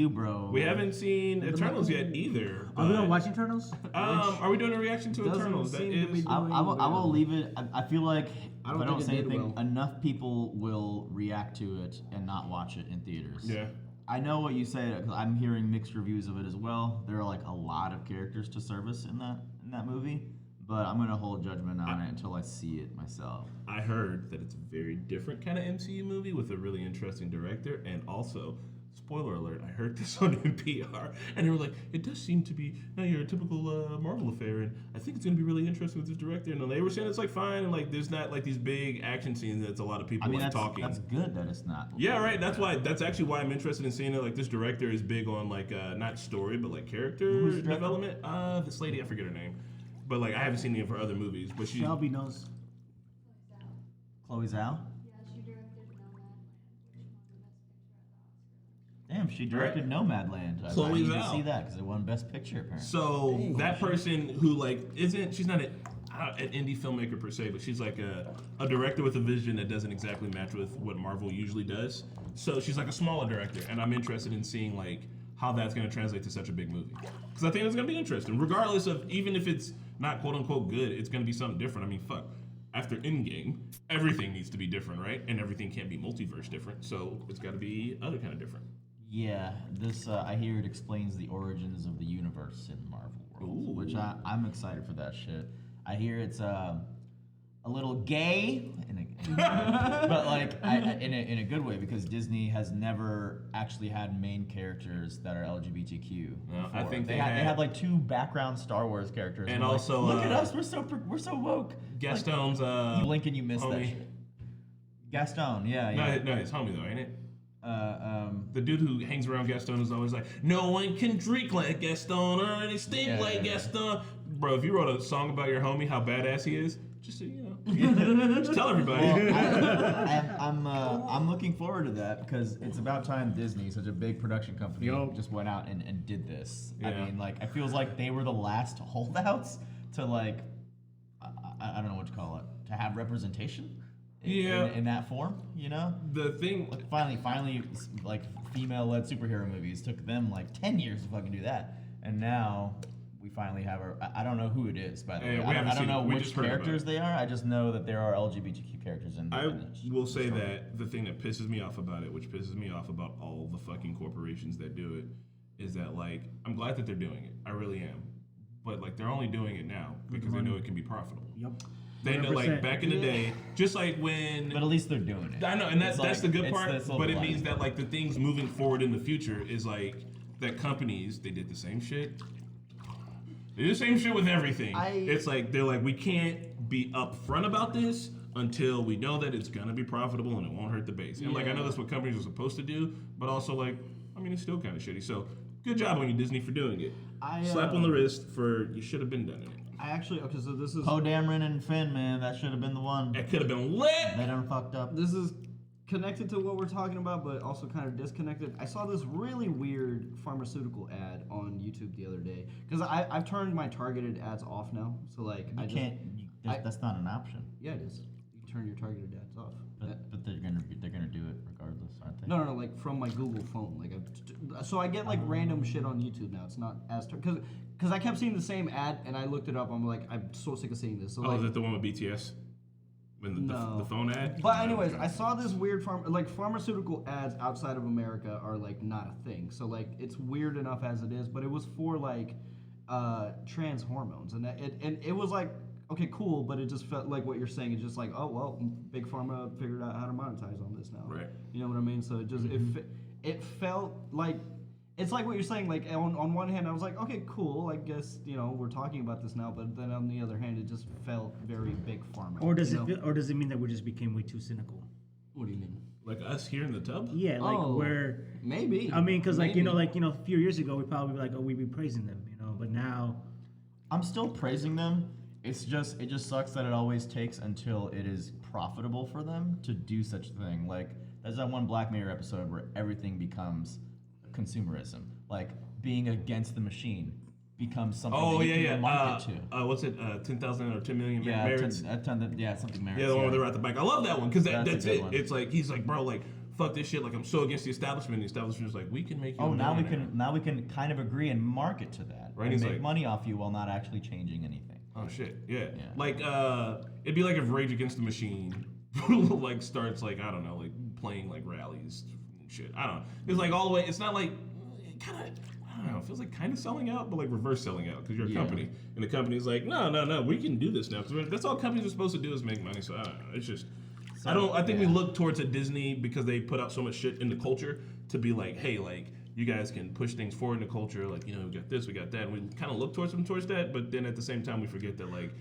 MCU, bro. We haven't seen Eternals yet either. Are we but, gonna watch Eternals? Are we doing a reaction to doesn't Eternals? That seem to be is. I will leave it. I feel like I if don't I don't think say it did anything, well. enough people will react to it and not watch it in theaters. Yeah. I know what you say because I'm hearing mixed reviews of it as well. There are like a lot of characters to service in that movie, but I'm gonna hold judgment on it until I see it myself. I heard that it's a very different kind of MCU movie with a really interesting director, and also, spoiler alert, I heard this on NPR, and they were like, it does seem to be your typical Marvel affair, and I think it's gonna be really interesting with this director. And they were saying it's like fine, and like there's not like these big action scenes that's a lot of people I mean, like that's, talking. that's good that it's not. Yeah, right. That's actually why I'm interested in seeing it. Like this director is big on like not story but like character Who's the director? development. This lady, I forget her name, but like I haven't seen any of her other movies. But she's Shelby knows. Chloe Zhao. Yeah, she directed Nomad, which won the Best Picture at the Oscars. Damn, she directed Nomadland. I Chloe need to Zhao. see that because it won Best Picture apparently. so that person who like she's not an indie filmmaker per se, but she's like a director with a vision that doesn't exactly match with what Marvel usually does. So she's like a smaller director, and I'm interested in seeing like how that's going to translate to such a big movie. Because I think it's going to be interesting, regardless of even if it's not quote unquote good, it's going to be something different. I mean, fuck. After Endgame, everything needs to be different, right? And everything can't be multiverse different, so it's got to be other kind of different. Yeah, this I hear it explains the origins of the universe in Marvel world, Ooh. which I'm excited for that shit. I hear it's a little gay, but like in a good way because Disney has never actually had main characters that are LGBTQ. No, I before. think they they had had- like 2 background Star Wars characters, And we're like, also, look at us, we're so woke. Gaston's You blink and you miss that homie. shit. Gaston, yeah. No, his homie though, ain't it? Uh, The dude who hangs around Gaston is always like, no one can drink like Gaston or they stink Yeah, like yeah. Gaston. Bro, if you wrote a song about your homie, how badass he is, just so you know, just tell everybody. Well, I'm looking forward to that because it's about time Disney, such a big production company, just went out and did this. I Yeah. mean, like, it feels like they were the last holdouts to, like, I don't know what to call it, to have representation in that form, you know? The thing, Like, finally, like, female-led superhero movies took them, like, 10 years to fucking do that. And now we finally have I don't know who it is, by the way. we I haven't don't seen know it. We which just heard about characters it. they are. I just know that there are LGBTQ characters in I in the will say story. that the thing that pisses me off about it, which pisses me off about all the fucking corporations that do it, is that like I'm glad that they're doing it. I really am. But like they're only doing it now because they know it can be profitable. Yep. They know like 100%. back in the day, just like when But at least they're doing it. I know, and that's It's that's like- the good it's part. the silver But it lining. means that like the things moving forward in the future is like that companies they did the same shit. They do the same shit with everything. It's like they're like we can't be upfront about this until we know that it's gonna be profitable and it won't hurt the base. And like I know that's what companies are supposed to do, but also like I mean it's still kind of shitty. So good job on you Disney for doing it. Slap on the wrist for you should have been done it. I actually okay. So this is Poe Dameron and Finn, man, that should have been the one. It could have been lit. They done fucked up. this is connected to what we're talking about, but also kind of disconnected. I saw this really weird pharmaceutical ad on YouTube the other day because I've turned my targeted ads off now. So like You can't. That's not an option. Yeah, it is. You can turn your targeted ads off. But they're gonna do it regardless, aren't they? No, like from my Google phone. Like, so I get like random shit on YouTube now. It's not as because I kept seeing the same ad and I looked it up. I'm like, I'm so sick of seeing this. So Oh, like, is it the one with BTS? When No. the phone ad? But anyways, I saw this weird pharmaceutical ads outside of America are like not a thing. So like it's weird enough as it is, but it was for like trans hormones, and it was like okay, cool, but it just felt like what you're saying is just like oh well, big pharma figured out how to monetize on this now. Right. You know what I mean? So it just it felt like. It's like what you're saying. Like on one hand, I was like, okay, cool. I guess we're talking about this now. But then on the other hand, it just felt very big pharma. Or does you know? or does it mean that we just became way too cynical? What do you mean? Like us here in the tub? Yeah, like Oh. where. Maybe. I mean, because like Maybe. a few years ago we probably be like, oh, we'd be praising them, but now. I'm still praising them. It just sucks that it always takes until it is profitable for them to do such a thing. Like there's that one Black Mirror episode where everything becomes consumerism, like being against the machine becomes something that you can market to. What's it? 10,000 or 10 million Yeah, merits? something merits. Yeah, the one where they're at the bank. I love that one because That's a that's good it. one. It's like he's like, bro, like fuck this shit. Like I'm so against the establishment. The establishment's like, we can make you. Oh, a millionaire. now we can kind of agree and market to that, Right, and he's make like- money off you while not actually changing anything. Oh shit, yeah. Yeah. Like it'd be like if Rage Against the Machine like starts like I don't know, like playing like rallies and shit. I don't know. It's like all the way. It's not like it kind of. I don't know. It feels like kind of selling out, but like reverse selling out because you're a Yeah. company, and the company's like, no, we can do this now. 'Cause that's all companies are supposed to do is make money. So I don't know. It's just. I think we look towards a Disney because they put out so much shit in the culture to be like, hey, like you guys can push things forward in the culture. Like we got this, we got that. And we kind of look towards them towards that, but then at the same time we forget that like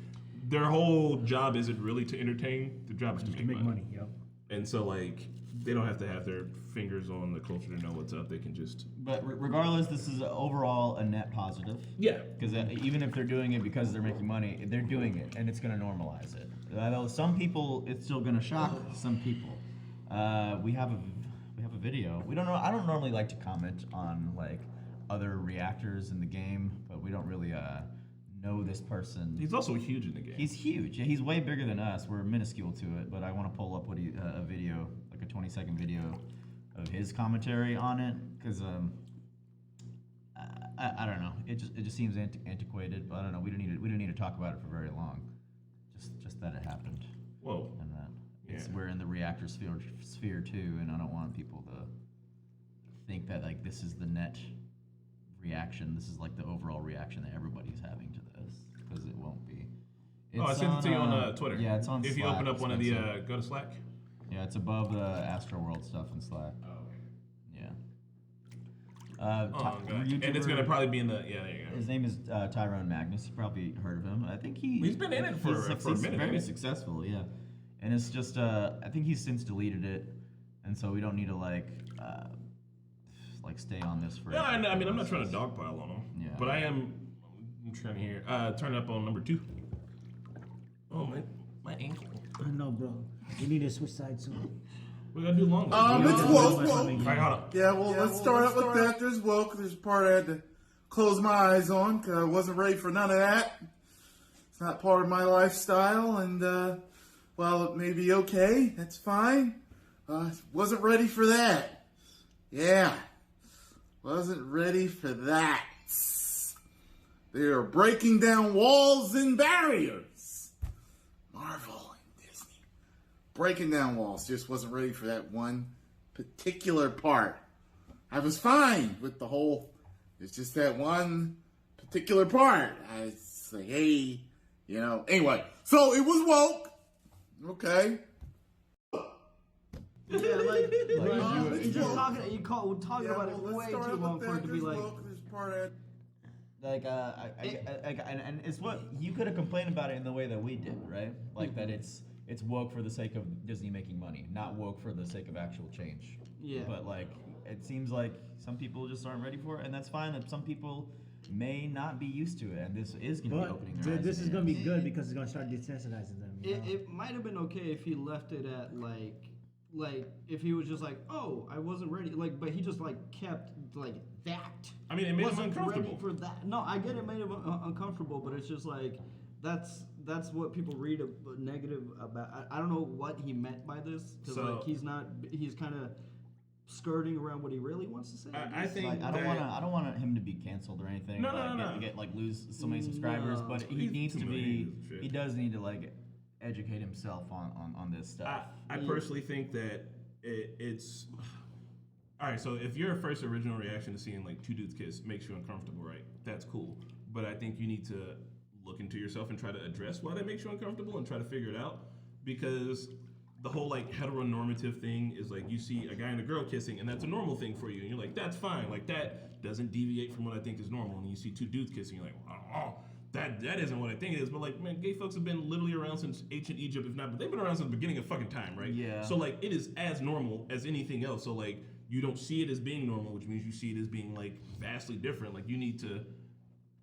their whole job isn't really to entertain. Their job is to make money. Yep. And so like they don't have to have their fingers on the culture to know what's up. They can just But regardless, this is overall a net positive. yeah. Because even if they're doing it because they're making money, they're doing it, and it's going to normalize it. Although some people, it's still going to shock some people. We have a video. We don't know. I don't normally like to comment on like other reactors in the game, but we don't really know this person. He's also huge in the game. He's huge. Yeah, he's way bigger than us. We're minuscule to it. But I want to pull up a video, like a 20-second video of his commentary on it, because I don't know. It just seems antiquated. But I don't know. We don't need to talk about it for very long. Just that it happened. Whoa. And that Yeah. we're in the reactor sphere too, and I don't want people to think that like this is the net reaction. This is like the overall reaction that everybody's having to this, because it won't be. I sent it to you on Twitter. Yeah, it's on If you Slack, open up one of the expensive. go to Slack. Yeah, it's above the Astroworld stuff in Slack. Oh, okay. Yeah. God. And it's gonna probably be in the there you go. His name is Tyrone Magnus. You probably heard of him. I think He's been in it for a he's minute, very hasn't he? successful, yeah. And it's just I think he's since deleted it, and so we don't need to like stay on this for. Yeah, I mean, I'm not trying to dogpile on him. Yeah. But I'm trying to hear. Turn it up on number 2. Oh my ankle. I know, bro. We need to switch sides soon. We gotta do long. It's woke. All right, hold on. Yeah, well, let's start out with that. There's woke. There's a part I had to close my eyes on because I wasn't ready for none of that. It's not part of my lifestyle, and well, it may be okay. That's fine. Wasn't ready for that. Yeah, wasn't ready for that. They are breaking down walls and barriers. Marvel and Disney. Breaking down walls. Just wasn't ready for that one particular part. I was fine with the whole. It's just that one particular part. I was like, hey, Anyway, so it was woke. Okay. Yeah, like it's you're just woke. talking about it let's way start too out long with for it that. to be There's like. woke. There's part And it's what you could have complained about it in the way that we did, right? Like that it's woke for the sake of Disney making money, not woke for the sake of actual change. Yeah. But like it seems like some people just aren't ready for it, and that's fine. That some people may not be used to it, and this is going to be But opening their eyes. this is again. gonna be good because it's gonna start desensitizing them. It might have been okay if he left it at like if he was just like, oh, I wasn't ready, like, but he just like kept like that. I mean, it made him wasn't uncomfortable. ready for that. No, I get it made him uncomfortable, but it's just like that's what people read negative about. I don't know what he meant by this because So- he's kind of skirting around what he really wants to say. I guess. think Like, I don't want him to be canceled or anything. No, like, no. Get like lose so many subscribers, No. but he He's needs too to many be. shit. He does need to like educate himself on this stuff. I personally think that it's all right. So if your first original reaction to seeing like two dudes kiss makes you uncomfortable, right? That's cool. But I think you need to look into yourself and try to address why that makes you uncomfortable and try to figure it out. Because the whole like heteronormative thing is like you see a guy and a girl kissing and that's a normal thing for you, and you're like, that's fine. Like that doesn't deviate from what I think is normal. And you see two dudes kissing, you're like, oh, that isn't what I think it is. But like, man, gay folks have been literally around since ancient Egypt, if not, but they've been around since the beginning of fucking time, right? Yeah. So like, it is as normal as anything else. So like, you don't see it as being normal, which means you see it as being like vastly different. Like, you need to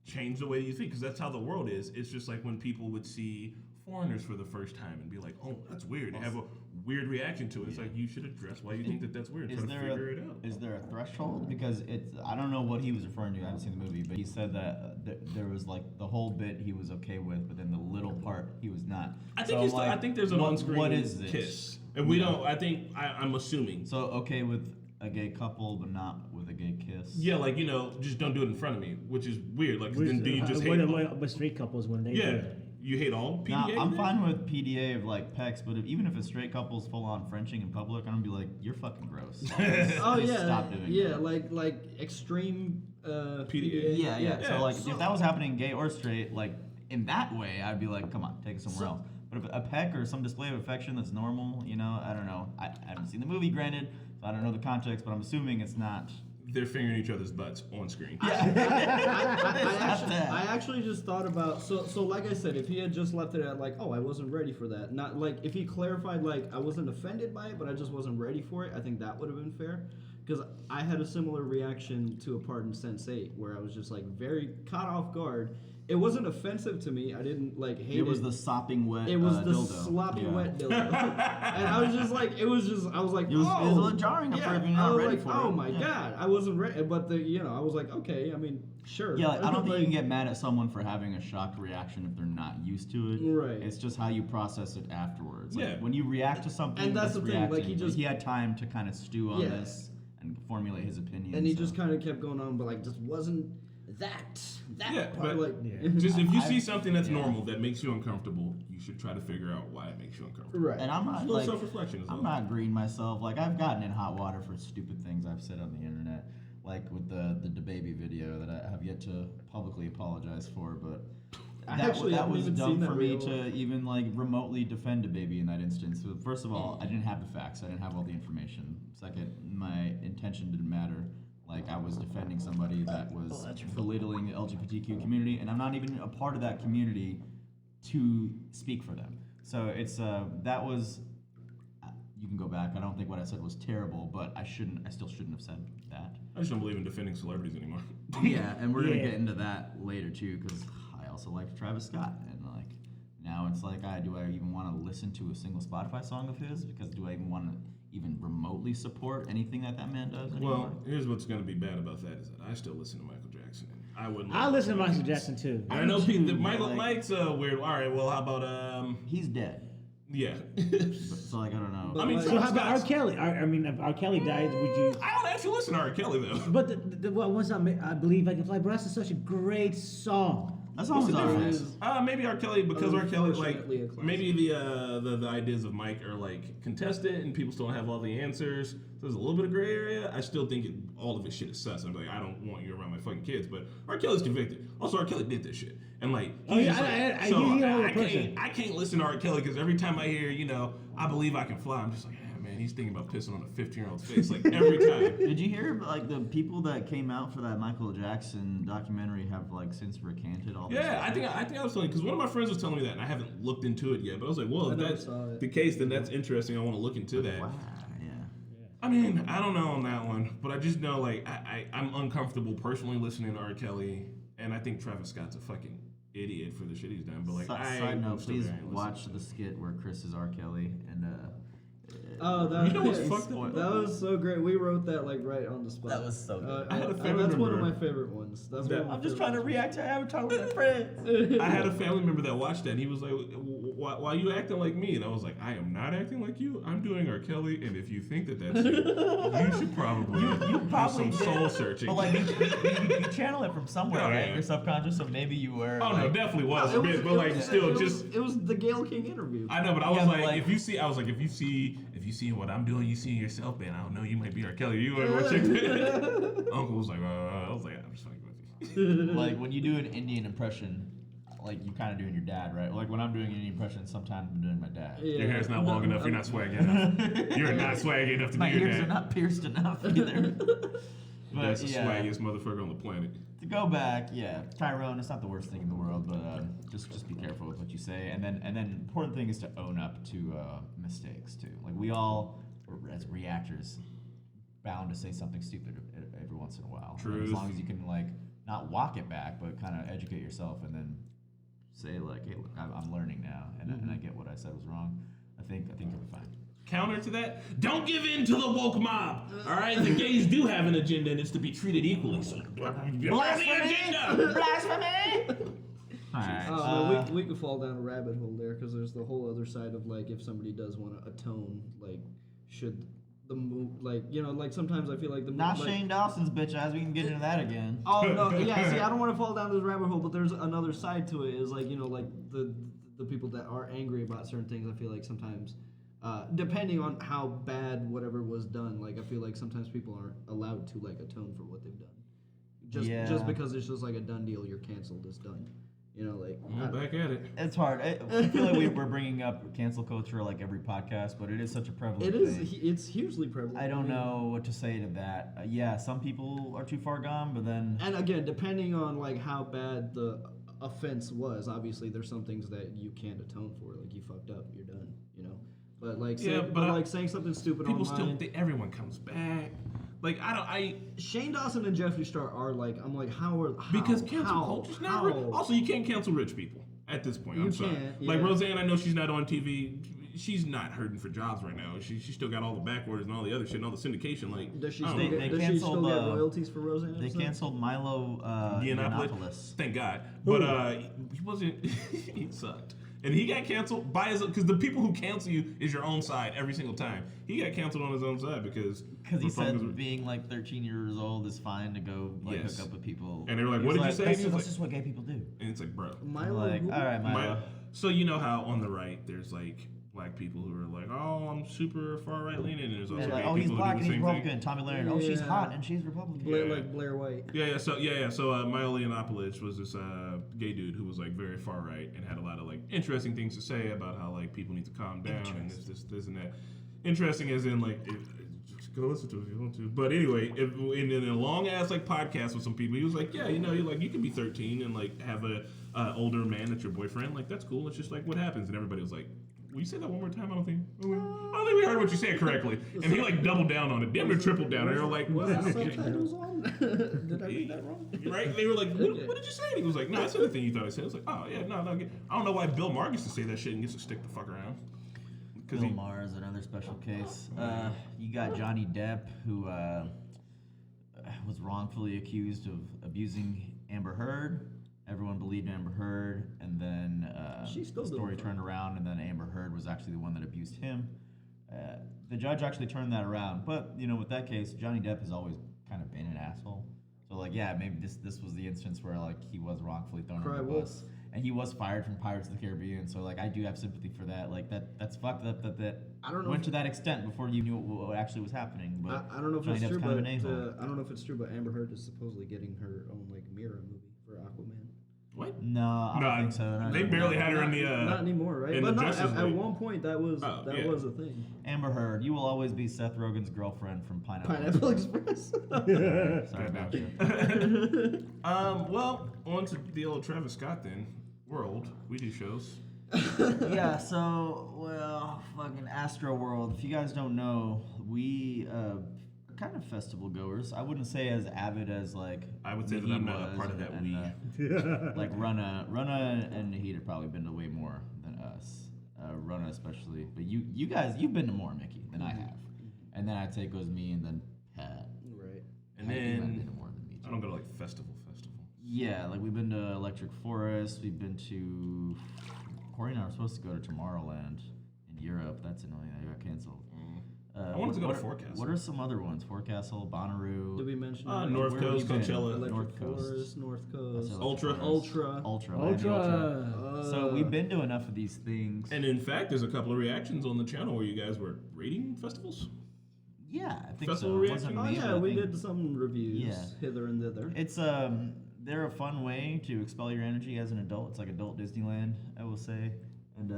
change the way you think, because that's how the world is. It's just like when people would see foreigners for the first time and be like, "Oh, that's weird," and have a weird reaction to it. It's like, you should address why you think that that's weird. Try to figure it out. Is there a threshold? Because I don't know what he was referring to. I haven't seen the movie, but he said that there was like the whole bit he was okay with, but then the little part he was not. I think So, like, I think there's an on-screen what is this? kiss, and we don't. I'm assuming. So okay with a gay couple, but not with a gay kiss. Yeah, like, just don't do it in front of me, which is weird. Like, then do you just hate? But straight couples when they do Yeah, it. you hate all PDA. Now, I'm then? fine with PDA of like pecs, but even if a straight couple's full on Frenching in public, I'm gonna be like, you're fucking gross. Oh Just yeah, stop doing yeah, that. like extreme PDA. Yeah. Yeah, So like, so- if that was happening, gay or straight, like in that way, I'd be like, come on, take it somewhere else. But if a peck or some display of affection that's normal, I don't know. I haven't seen the movie, granted, so I don't know the context, but I'm assuming it's not. They're fingering each other's butts on screen. I actually just thought about so like I said, if he had just left it at like, oh, I wasn't ready for that, not like if he clarified like I wasn't offended by it, but I just wasn't ready for it, I think that would have been fair. Because I had a similar reaction to a part in Sense8 where I was just like very caught off guard. It wasn't offensive to me. I didn't like hate it. It was the sopping wet. It was the dildo. sloppy Yeah. wet dildo. And I was just like, I was like, It was oh, a little jarring at first when you're I not was ready like, for oh it. my Yeah. god, I wasn't ready. But I was like, okay, I mean, sure. Yeah, like, I don't think Like, you can get mad at someone for having a shocked reaction if they're not used to it. Right. It's just how you process it afterwards. Like, Yeah. when you react to something, And that's it's the thing, like, reacting. he He had time to kind of stew on Yeah. this and formulate his opinion. And he so. just kind of kept going on, but like, just wasn't that Yeah, part. but- Like, Just if you see I- something that's yeah. normal that makes you uncomfortable, you should try to figure out why it makes you uncomfortable. right. And I'm Just not a little like self-reflection as well. I'm not green myself. Like I've gotten in hot water for stupid things I've said on the internet, like with the DaBaby video that I have yet to publicly apologize for. But I that, actually that haven't was even dumb seen that for me reel. to even like remotely defend DaBaby in that instance. So first of all, I didn't have the facts. I didn't have all the information. Second, my intention didn't matter. Like I was defending somebody that was belittling the LGBTQ community, and I'm not even a part of that community to speak for them. So it's that was. You can go back. I don't think what I said was terrible, but I still shouldn't have said that. I just don't believe in defending celebrities anymore. Yeah, and we're gonna Yeah. get into that later too, because I also like Travis Scott, and like now it's like, do I even want to listen to a single Spotify song of his? Because do I even want to even remotely support anything that man does anymore? Well, here's what's going to be bad about that is that I still listen to Michael Jackson. I wouldn't. I listen to Michael Jackson too. And I know people. too, Michael, like- Mike's weird. All right, well, how about He's dead, yeah. so like I don't know. I mean, But So how Travis about R. Scott's- Kelly? I mean, if R. Kelly died, would you? I don't actually listen to R. Kelly though. But the one's not. I believe I can fly. But that's such a great song. That song's What's the alright. difference? Maybe R. Kelly, because R. Kelly, like, Unfortunately, a classic. maybe the ideas of Mike are like contested and people still don't have all the answers. So there's a little bit of gray area. I still think all of his shit is sus. I'm like, I don't want you around my fucking kids. But R. Kelly's convicted. Also, R. Kelly did this shit, and like, Oh, yeah, just, like, I- so you know the person. I can't listen to R. Kelly because every time I hear, I believe I can fly, I'm just like, man, he's thinking about pissing on a 15-year-old's face like every time. Did you hear like the people that came out for that Michael Jackson documentary have like since recanted all this? Yeah, I think I was telling because one of my friends was telling me that, and I haven't looked into it yet. But I was like, well, I if never that's saw it. the case, then that's interesting. I want to look into that. Wow. Yeah. I mean, I don't know on that one, but I just know like I'm uncomfortable personally listening to R. Kelly, and I think Travis Scott's a fucking idiot for the shit he's done. But like, Side note, still please there, I ain't watch listening the to it. skit where Chris is R. Kelly and Oh, that, You know what's yeah, fucked up? that was so great. We wrote that like right on the spot. That was so good. I had a family that's one of member- my favorite ones. That's That- one of my I'm just favorite trying to ones. react to Avatar with my friends. I had a family member that watched that, and he was like, why are you acting like me? And I was like, I am not acting like you. I'm doing R. Kelly, and if you think that that's you should probably You probably do some soul searching. But like you channel it from somewhere, Oh, right? yeah. Your subconscious, so maybe you were. Oh no, like, definitely was It a bit, but like still just. it was the Gayle King interview. I know, but I was Yeah, but, like, like- if you see what I'm doing, you see yourself, man. I don't know, you might be R. Kelly. You want to check that? Uncle was like, I was like, I'm just fucking with you. like when you do an Indian impression, like you kind of doing your dad, right? Like when I'm doing an Indian impression, sometimes I'm doing my dad. Yeah. Your hair's not long enough. You're not swaggy enough. You're not swaggy enough to My do your ears are dad. not pierced enough either. That's the yeah. swaggiest motherfucker on the planet. to go back, yeah, Tyrone, it's not the worst thing in the world, but just be careful with what you say, and then important thing is to own up to mistakes too. Like we all, as reactors, bound to say something stupid every once in a while. True. As long as you can like not walk it back, but kind of educate yourself, and then say like, hey, look, I'm learning now, and I get what I said was wrong. I think you'll be fine. Counter to that, don't give in to the woke mob. All right, the gays do have an agenda, and it's to be treated equally. So, Blasphemy! Blasphemy! All right. We could fall down a rabbit hole there because there's the whole other side of like if somebody does want to atone, like should the move, like like sometimes I feel like the Not like, Shane Dawson's bitch ass. We can get into that again. Oh no, yeah. See, I don't want to fall down this rabbit hole, but there's another side to it. Is like like the people that are angry about certain things. I feel like sometimes. Depending on how bad whatever was done, like I feel like sometimes people aren't allowed to like atone for what they've done. Just because it's just like a done deal, you're canceled. It's done. Like back at it. It's hard. I feel like we're bringing up cancel culture like every podcast, but it is such a prevalent thing. It's hugely prevalent. I don't know what to say to that. Yeah, some people are too far gone, but then. And again, depending on like how bad the offense was, obviously there's some things that you can't atone for. Like you fucked up, you're done. But like, saying something stupid people online. still think everyone comes back. Like Shane Dawson and Jeffree Star are like, I'm like, how because cancel culture's not real. Also, you can't cancel rich people at this point. I'm sorry. Like Roseanne, I know she's not on TV. She's not hurting for jobs right now. She still got all the back orders and all the other shit and all the syndication. Like, does she I still don't know. get, does she still get royalties for Roseanne? They canceled Milo Yiannopoulos. Thank God. But he wasn't. He sucked. And he got canceled by his, because the people who cancel you is your own side every single time. He got canceled on his own side because he said being like 13 years old is fine to go like hook up with people. And they were like, "What did you say?" That's just what gay people do. And it's like, bro, Milo, like, all right, Milo. So you know how on the right there's like black people who are like, "Oh, I'm super far right leaning," and there's also like, gay he's people black who and do the he's same Republican. thing. Tommy Lahren. Oh, she's hot and she's Republican. like Blair White. So Milo Yiannopoulos was this gay dude who was like very far right and had a lot of like interesting things to say about how like people need to calm down and this and that. Interesting as in like. Go listen to it if you want to. But anyway, in a long ass like podcast with some people, he was like, "Yeah, you can be 13 and like have a older man that's your boyfriend. Like that's cool. It's just like what happens." And everybody was like, "Will you say that one more time? I don't think we heard what you said correctly." And he like doubled down on it, damn near tripled down. And they were like, "What?" Subtitles on? Did I read that wrong? Right? They were like, what did you say? And he was like, "No, I said the thing you thought I said." I was like, "Oh yeah, no. I don't know why Bill Maher gets to say that shit and gets to stick the fuck around." Bill Maher is another special case. You got Johnny Depp, who was wrongfully accused of abusing Amber Heard. Everyone believed Amber Heard, and then the story turned around, and then Amber Heard was actually the one that abused him. The judge actually turned that around, but with that case, Johnny Depp has always kind of been an asshole. So like, yeah, maybe this was the instance where like he was wrongfully thrown under the bus. And he was fired from Pirates of the Caribbean, so like I do have sympathy for that. Like that's fucked up that I don't know went to that extent before you knew what actually was happening. But I don't know if Johnny it's Depp's true, kind of but an a-hole. I don't know if it's true, but Amber Heard is supposedly getting her own like Mirror movie for Aquaman. What? No, I don't think so. They barely had her in the. Not anymore, right? in But the no, Justice at League. one point that was was a thing. Amber Heard, you will always be Seth Rogen's girlfriend from Pineapple Express. Sorry about you. Well, on to the old Travis Scott then. World, we do shows. Yeah, so fucking Astroworld. If you guys don't know, we are kind of festival goers. I wouldn't say as avid as like I would say that Nahid I'm not a was part of that and, like Rana and Nahid have probably been to way more than us. Rana especially, but you guys, you've been to more, Mickey, than I have. And then I'd say it goes me and then Pat. Right. And Pat, you might have been then to more than me. I don't go to like festival. Yeah, like we've been to Electric Forest. We've been to Corey and I were supposed to go to Tomorrowland in Europe. That's annoying. That got canceled. I wanted to go to Forecastle. What are some other ones? Forecastle, Bonnaroo. Did we mention North where Coast, have you been? Coachella, Electric North Coast. Forest, North Coast, That's Ultra. Ultra. Miami Ultra. So we've been to enough of these things. And in fact, there's a couple of reactions on the channel where you guys were rating festivals. Yeah, I think Festival so. It reaction? wasn't me, but I we think did some reviews hither and thither. It's they're a fun way to expel your energy as an adult. It's like adult Disneyland, I will say. And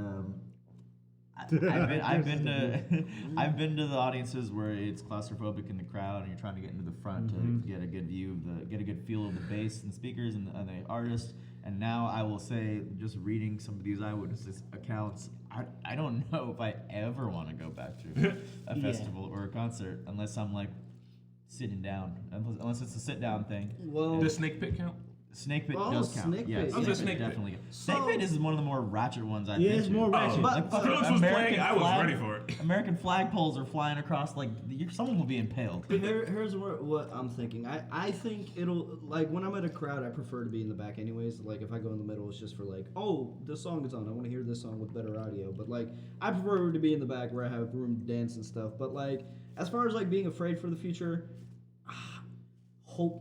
I've been to I've been to the audiences where it's claustrophobic in the crowd and you're trying to get into the front to get a good view of get a good feel of the bass and speakers and the artist. And now I will say, just reading some of these eyewitnesses accounts, I don't know if I ever want to go back to a festival or a concert unless I'm like sitting down, unless it's a sit down thing. Well, Does Snake Pit count? Snake Pit Oh, does count. Snake Yeah, Pit. I was a Snake Pit. definitely. So- Snake Pit is one of the more ratchet ones I've Yeah, been it's to. more ratchet. But Like, fucking Phillips was American playing, I was flag- ready for it. American flagpoles are flying across, like someone will be impaled. Here's what I'm thinking. I think it'll, like, when I'm at a crowd, I prefer to be in the back anyways. Like, if I go in the middle, it's just for like, oh, this song is on. I want to hear this song with better audio. But like, I prefer to be in the back where I have room to dance and stuff. But like, as far as like being afraid for the future,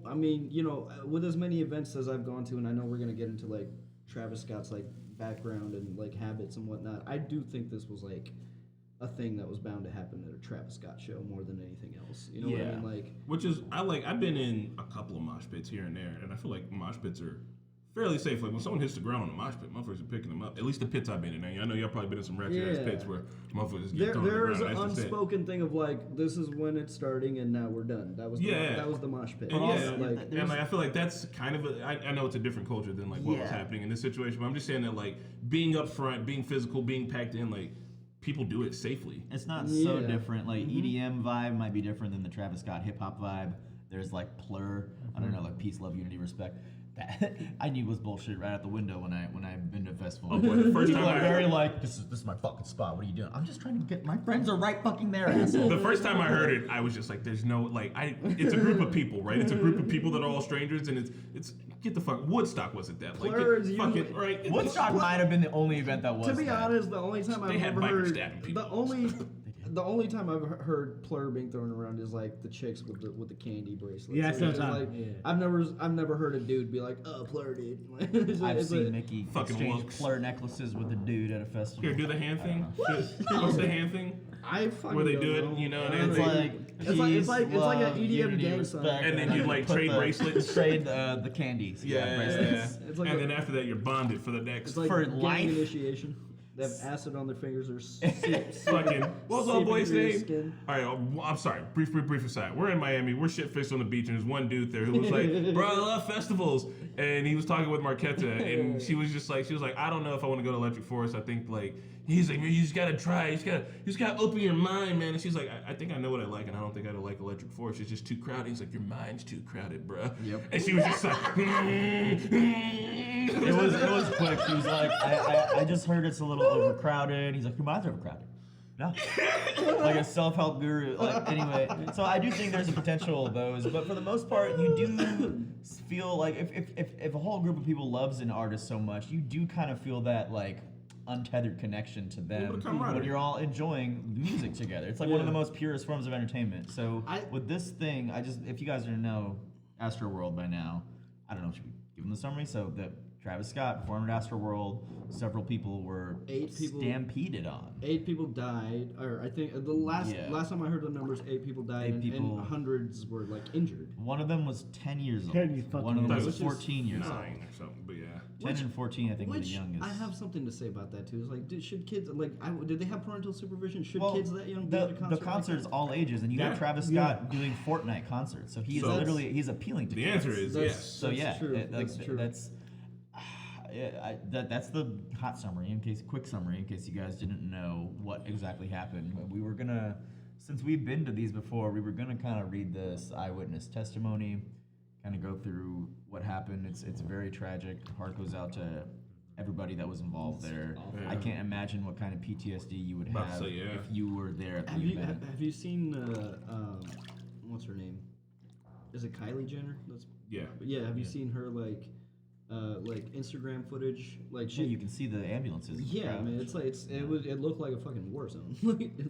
I mean, you know, with as many events as I've gone to, and I know we're gonna get into like Travis Scott's like background and like habits and whatnot. I do think this was like a thing that was bound to happen at a Travis Scott show more than anything else. You know what I mean? Like, Which is, I've been in a couple of mosh pits here and there, and I feel like mosh pits are fairly safe. Like when someone hits the ground on a mosh pit, motherfuckers are picking them up. At least the pits I've been in. I know y'all probably been in some ratchet ass Yeah. pits where motherfuckers get thrown on the there is ground. an That's just it. unspoken thing of like, this is when it's starting and now we're done. That was that was the mosh pit. And also, and like, I feel like that's kind of I know it's a different culture than like what was Yeah. happening in this situation, but I'm just saying that like being up front, being physical, being packed in, like people do it safely. It's not so Yeah. different. Like EDM vibe might be different than the Travis Scott hip hop vibe. There's like plur. I don't know, like peace, love, unity, respect. That I knew was bullshit right out the window when I've been to a festival. Oh boy, the first People time are I very like, this is my fucking spot. What are you doing? I'm just trying to get my friends are right fucking there, asshole. The first time I heard it, I was just like, "There's no like, it's a group of people, right? It's a group of people that are all strangers, and it's get the fuck. Woodstock wasn't that? Like, Plur get is fucking usually- right. Woodstock might have been the only event that was. To be that. honest, the only time They I've had ever bikers heard stabbing people. the only time I've heard plur being thrown around is like the chicks with the candy bracelets. Yeah, It's sometimes, like, yeah. I've never heard a dude be like, oh, plur, dude. It's I've it's seen Mickey fucking exchange looks. plur necklaces with a dude at a festival. Here, do the hand thing. What's the hand thing? I fucking Where they don't do know. it, you know, I and don't It's they- know. like It's like- it's peace, like- it's like an love, EDM unity, gang song. respect, And then you, like, put trade the- bracelets. Trade the candies. bracelets. It's like and a- then after that, you're bonded for the next. It's like For gang life. initiation. They have acid on their fingers or Fucking, what's seep up, boy's into your name? skin. All right, I'm sorry. Brief aside. We're in Miami. We're shit faced on the beach, and there's one dude there who was like, "Bro, I love festivals," and he was talking with Marquetta, and she was like, "I don't know if I want to go to Electric Forest. I think like." He's like, you just gotta try. You just gotta open your mind, man. And she's like, I think I know what I like, and I don't think I like Electric Forest. It's just too crowded. He's like, your mind's too crowded, bruh. Yep. And she was just like, It was quick. She was like, I just heard it's a little overcrowded. He's like, your mind's overcrowded. No. Like a self-help guru. Like anyway, so I do think there's a potential of those, but for the most part, you do feel like if a whole group of people loves an artist so much, you do kind of feel that like untethered connection to them bit of camaraderie. when you're all enjoying the music together. It's like one of the most purest forms of entertainment. So with this thing, if you guys didn't know Astroworld by now, I don't know, should we give them the summary? So that Travis Scott performed at Astroworld, several people were 8 people stampeded on. 8 people died, or I think the last time I heard the numbers, 8 people died, 8 and people. hundreds were like injured. One of them was 10 years old. 10 you fucking One of them years was old. 14 years old. 9 or something, but yeah. 10 and 14, I think, were the Which youngest. I have something to say about that too. It's like, should kids like? Did they have parental supervision? Should Well, kids that young be at a concert? the concert's like all ages, and you Yeah. got Travis Scott doing Fortnite concerts, so he is So literally he's appealing to The kids. answer is That's- yes. So That's yeah, true. That's true. That's the hot summary. Quick summary, in case you guys didn't know what exactly happened. We were gonna, since we've been to these before, we were gonna kind of read this eyewitness testimony, kind of go through what happened. It's very tragic. Heart goes out to everybody that was involved there. Yeah. I can't imagine what kind of PTSD you would About to have say, yeah. if you were there at the Have you event. have you seen what's her name? Is it Kylie Jenner? Yeah. Have you seen her like Instagram footage? Like Yeah, you can see the ambulances. in the Yeah, crowd. man, it's like it looked like a fucking war zone.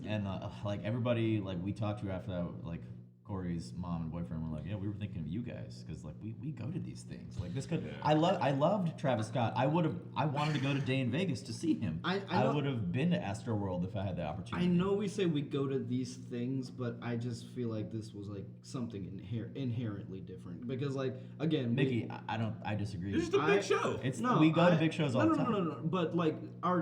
And like everybody like we talked to after that, like Corey's mom and boyfriend were like, yeah, we were thinking of you guys because like we go to these things. Like this could. I loved Travis Scott. I wanted to go to Day in Vegas to see him. I would have been to Astroworld if I had the opportunity. I know we say we go to these things, but I just feel like this was like something inherently different because like again, Mickey, I disagree. It's just a big show. We go to big shows all the time. No. But like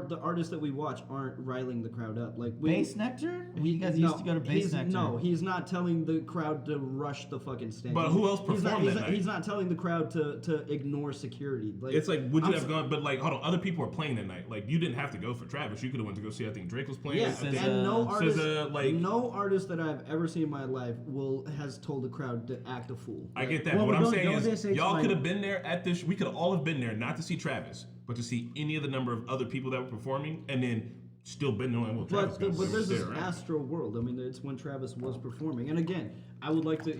the artists that we watch aren't riling the crowd up. Like Bass Nectar? You guys used to go to Bass Nectar. No, he's not telling the crowd to rush the fucking stage. But who else performed that night? He's not telling the crowd to ignore security. Like, it's like, would you have gone? But like, hold on, other people were playing that night. Like, you didn't have to go for Travis. You could have went to go see. I think Drake was playing. Yeah, and no artist that I've ever seen in my life has told the crowd to act a fool. I get that. But what I'm saying is, y'all could have been there at this. We could all have been there, not to see Travis, but to see any of the number of other people that were performing, and then still been knowing what Travis. But this is Astroworld. I mean, it's when Travis was performing. And again, I would like to, I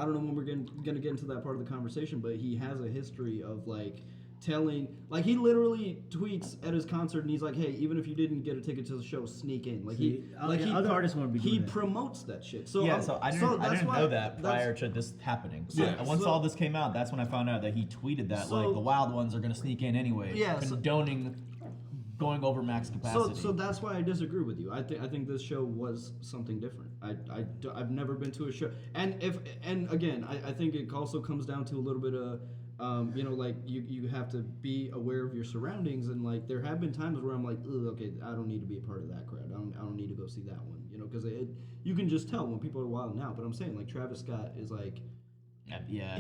don't know when we're going to get into that part of the conversation, but he has a history of like telling, like he literally tweets at his concert and he's like, hey, even if you didn't get a ticket to the show, sneak in. Like other artists won't be doing he that. promotes that shit. So I didn't know that prior to this happening. So once all this came out, that's when I found out that he tweeted that like the wild ones are going to sneak in anyway, condoning going over max capacity. So that's why I disagree with you. I think this show was something different. I've never been to a show, and again, I think it also comes down to a little bit of like you have to be aware of your surroundings, and like there have been times where I'm like, okay, I don't need to be a part of that crowd. I don't need to go see that one, because you can just tell when people are wilding out. But I'm saying like Travis Scott is like. Yeah,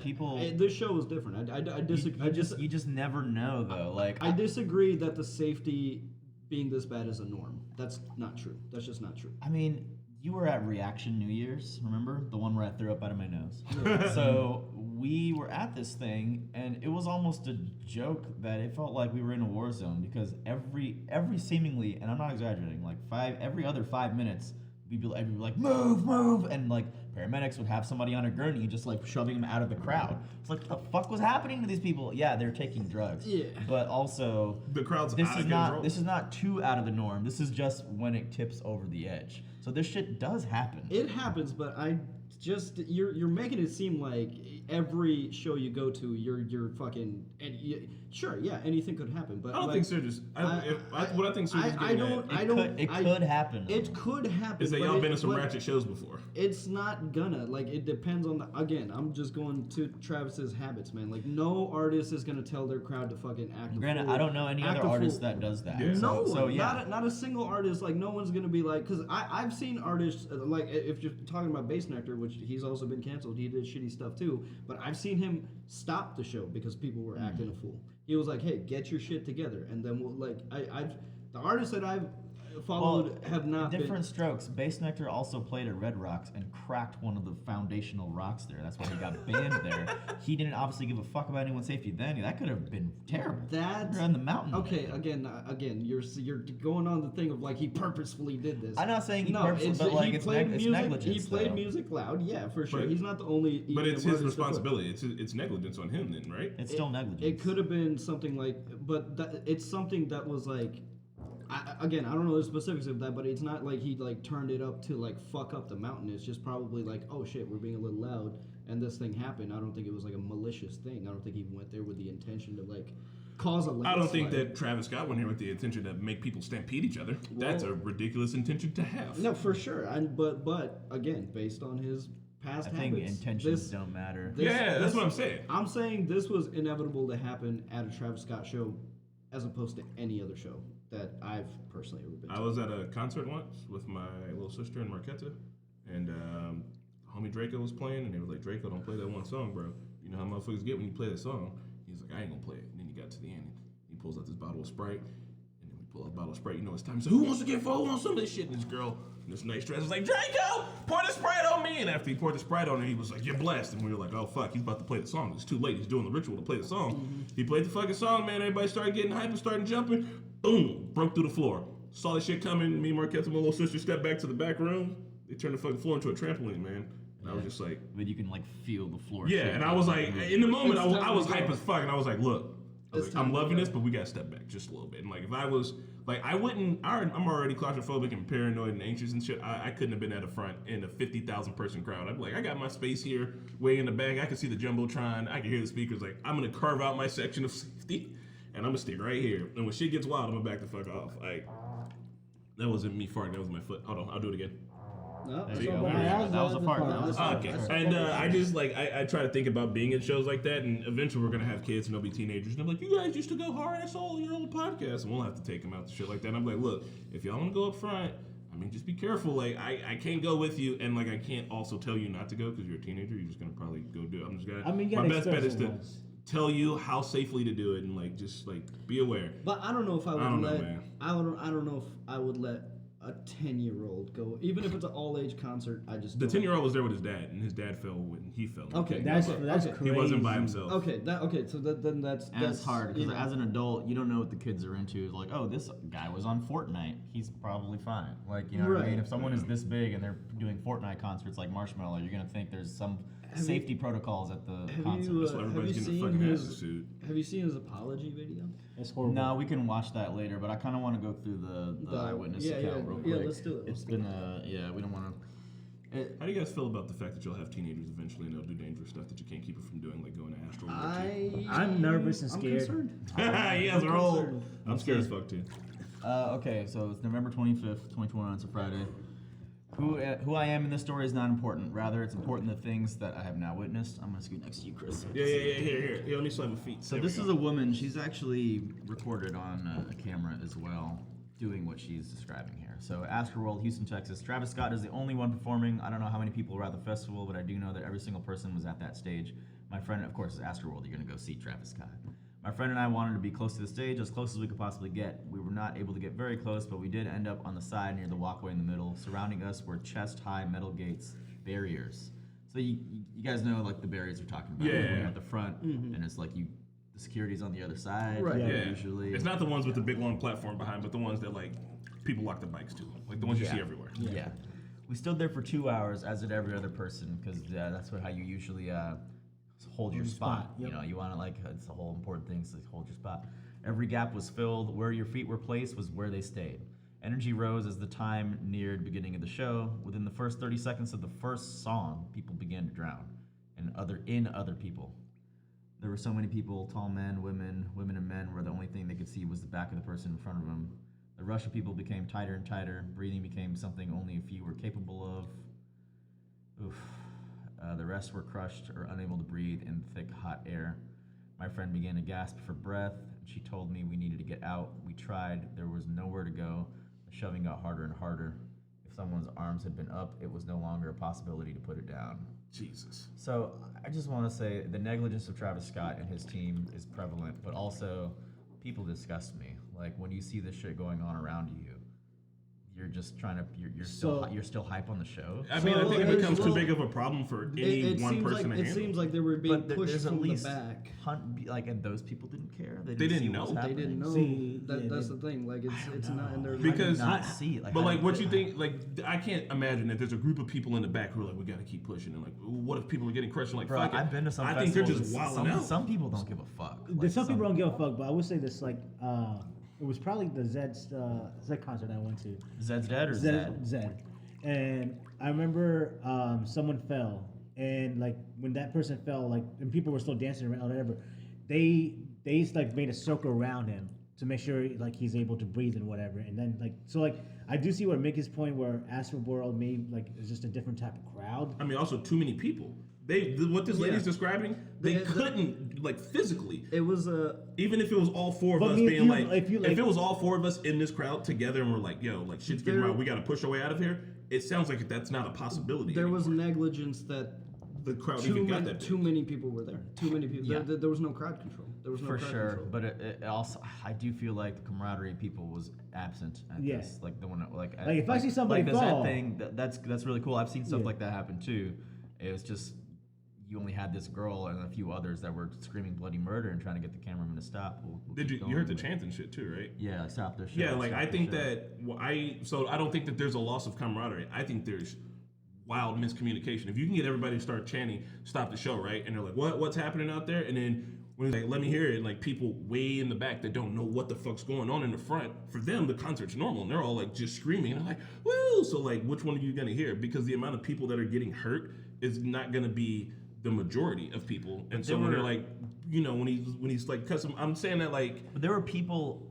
people. This show is different. I disagree. You just never know though. Like I disagree that the safety being this bad is a norm. That's not true. That's just not true. I mean, you were at Reaction New Year's, remember? The one where I threw up out of my nose. So we were at this thing, and it was almost a joke that it felt like we were in a war zone because every seemingly, and I'm not exaggerating, like every other 5 minutes, we'd be like, move, and like paramedics would have somebody on a gurney just like shoving them out of the crowd. It's like, what the fuck was happening to these people? Yeah, they're taking drugs. Yeah. But also, the crowd's this out is of not control. this is not too out of the norm. This is just when it tips over the edge. So this shit does happen. It happens, but you're making it seem like every show you go to, you're fucking sure, yeah, anything could happen. But I don't think Surge's. What I think Surge's It could happen. It could happen. Is that y'all been to some ratchet shows before? It's not gonna. Like, it depends on again, I'm just going to Travis's habits, man. Like, no artist is gonna tell their crowd to fucking act a Granted, fool. I don't know any other artist that does that. Yeah. No So one, yeah. not a single artist. Like, no one's gonna be like, because I've seen artists like, if you're talking about Bass Nectar, which he's also been canceled, he did shitty stuff too. But I've seen him stop the show because people were acting a fool. He was like, hey, get your shit together, and then we'll like, the artists that I've followed have not different strokes. Bass Nectar also played at Red Rocks and cracked one of the foundational rocks there. That's why he got banned there. He didn't obviously give a fuck about anyone's safety then. That could have been terrible. You're on the mountain. Okay, again, you're going on the thing of like he purposefully did this. I'm not saying he purposely, but like it's negligence. He played though. music loud, yeah, for sure. But he's not the only. But it's his responsibility. It's negligence on him then, right? It's still negligence. It could have been something like, but it's something that was like. I don't know the specifics of that, but it's not like he like turned it up to like fuck up the mountain. It's just probably like, oh shit, we're being a little loud, and this thing happened. I don't think it was like a malicious thing. I don't think he went there with the intention to like cause a landslide. I don't think that Travis Scott went here with the intention to make people stampede each other. That's a ridiculous intention to have. No, for sure. But again, based on his past I think habits, intentions don't matter. That's what I'm saying. I'm saying this was inevitable to happen at a Travis Scott show, as opposed to any other show that I've personally ever been to. I was at a concert once with my little sister in Marquetta, and homie Draco was playing, and they was like, Draco, don't play that one song, bro. You know how motherfuckers get when you play that song? He's like, I ain't gonna play it. And then he got to the end, and he pulls out this bottle of Sprite, and then we pull out a bottle of Sprite, you know it's time. He's like, who wants to get full on some of this shit? And this girl in this nice dress was like, Draco, pour the Sprite on me. And after he poured the Sprite on her, he was like, you're blessed. And we were like, oh fuck, he's about to play the song. It's too late. He's doing the ritual to play the song. Mm-hmm. He played the fucking song, man. Everybody started getting hype and started jumping. Boom, broke through the floor. Saw this shit coming. Me and Marquette, my little sister, stepped back to the back room. They turned the fucking floor into a trampoline, man. And I was just like, but you can like feel the floor. Yeah, and I was like, in the moment, I was hype as fuck, and I was like, look, I'm loving this, but we gotta step back just a little bit. And like, if I was like, I'm already claustrophobic and paranoid and anxious and shit. I couldn't have been at the front in a 50,000 person crowd. I'd be like, I got my space here, way in the back. I can see the jumbotron. I can hear the speakers. Like, I'm gonna carve out my section of safety, and I'm gonna stick right here. And when shit gets wild, I'm gonna back the fuck off. Like, that wasn't me farting. That was my foot. Hold on, I'll do it again. No, There you so go. bad. That was a fart. That was a Okay, and I just like I try to think about being in shows like that, and eventually we're gonna have kids and they'll be teenagers, and I'm like, you guys used to go hard. I saw your old podcast, and we'll have to take them out to shit like that. And I'm like, look, if y'all want to go up front, I mean, just be careful. Like I can't go with you, and like I can't also tell you not to go because you're a teenager. You're just gonna probably go do it. I'm just gonna. I mean, you my gotta best bet is to experience it once. tell you how safely to do it, and like just like be aware. But I don't know if I would don't know, let. man. I don't know if I would let a 10-year-old go, even if it's an all-age concert. I just The don't. 10-year-old was there with his dad, and his dad fell when he fell. Okay, That's okay, that's okay. crazy. He wasn't by himself. Okay, so then that's And it's hard because yeah. as an adult, you don't know what the kids are into. It's like, oh, this guy was on Fortnite. He's probably fine. Like, you know what I Right. mean? If someone is this big and they're doing Fortnite concerts like Marshmallow, you're gonna think there's some safety protocols at the concert. That's why everybody's getting a fucking attitude. Have you seen his apology video? That's horrible. No, we can watch that later, but I kind of want to go through the eyewitness account real quick. Yeah, let's do it. It's been yeah, we don't want to. How do you guys feel about the fact that you'll have teenagers eventually and they'll do dangerous stuff that you can't keep them from doing, like going to Astroworld? I'm nervous and I'm scared. concerned. You guys are old. concerned. I'm scared as fuck too. Okay, so it's November 25th, 2021. It's a Friday. Who I am in this story is not important. Rather, it's important the things that I have now witnessed. I'm gonna scoot next to you, Chris. Yeah. Here. He only saw my feet. So this is a woman. She's actually recorded on a camera as well, doing what she's describing here. So Astroworld, Houston, Texas. Travis Scott is the only one performing. I don't know how many people were at the festival, but I do know that every single person was at that stage. My friend, of course, is Astroworld. You're gonna go see Travis Scott. My friend and I wanted to be close to the stage, as close as we could possibly get. We were not able to get very close, but we did end up on the side near the walkway in the middle. Surrounding us were chest-high metal gates, barriers. So you guys know like the barriers we're talking about. Yeah. When you're at the front, and it's like the security's on the other side. Right. Yeah. Usually. It's not the ones with the big long platform behind, but the ones that like people lock their bikes to, like the ones you see everywhere. Yeah. We stood there for 2 hours, as did every other person, because that's how you usually hold your spot. Yep. You know, you want to it's the whole important thing is to hold your spot. Every gap was filled. Where your feet were placed was where they stayed. Energy rose as the time neared beginning of the show. Within the first 30 seconds of the first song, people began to drown, and other people. There were so many people, tall men, women and men, where the only thing they could see was the back of the person in front of them. The rush of people became tighter and tighter. Breathing became something only a few were capable of. Oof. The rest were crushed or unable to breathe in thick, hot air. My friend began to gasp for breath. She told me we needed to get out. We tried. There was nowhere to go. The shoving got harder and harder. If someone's arms had been up, it was no longer a possibility to put it down. Jesus. So I just want to say the negligence of Travis Scott and his team is prevalent, but also people disgust me. Like when you see this shit going on around you, you're just trying to you're still hype on the show. I mean, I think it there's becomes too little- big of a problem for any It one seems person like to it handle. seems like they were being But pushed there's at from least the back. and those people didn't care. They see didn't what was know. They happening. didn't know. See, That's yeah, the thing. Like it's not, and there's Because- Not see it. But like, what you think? Like, I can't imagine that there's a group of people in the back who are like, we got to keep pushing, and like, what if people are getting crushed? And like, Bro, fuck it. I've been to some I think they're festivals just and wilding out. Some people don't give a fuck. There's some people don't give a fuck, but I would say this like it was probably the Zed concert I went to. Zed's dead or Zed? Zed. And I remember someone fell, and like when that person fell, like and people were still dancing around, or whatever. They like made a circle around him to make sure like he's able to breathe and whatever. And then like so like I do see where Mickey's point where Astroworld made like it's just a different type of crowd. I mean, also too many people. What this lady's describing, they couldn't like physically. It was a Even if it was all four of But us me- being you- like, if you, if like- it was all four of us in this crowd together and we're like, yo, like shit's getting There- wild, we got to push our way out of here. It sounds like that's not a possibility. there was anymore. negligence that The crowd too even got many, that. too many people were there. Too many people. Yeah. There was no crowd control. There was no For crowd sure, control. but it also I do feel like the camaraderie of people was absent at Yeah. this. Like the one like Like, if I see somebody like the fall- Zed thing, that's really cool. I've seen stuff Yeah. like that happen too. It was just you only had this girl and a few others that were screaming bloody murder and trying to get the cameraman to stop. We'll Did keep you heard the going. chants and shit too, right? Yeah, stop their shit. Yeah, like stop I their think shit. that I don't think that there's a loss of camaraderie. I think there's wild miscommunication. If you can get everybody to start chanting "Stop the show," right? And they're like, "What's happening out there?" And then when he's like, let me hear it, and like people way in the back that don't know what the fuck's going on in the front, for them the concert's normal and they're all like just screaming and I'm like, woo! So like, which one are you gonna hear? Because the amount of people that are getting hurt is not gonna be the majority of people. And so when they're like, you know, when he's like, cause I'm saying that like, But there were people.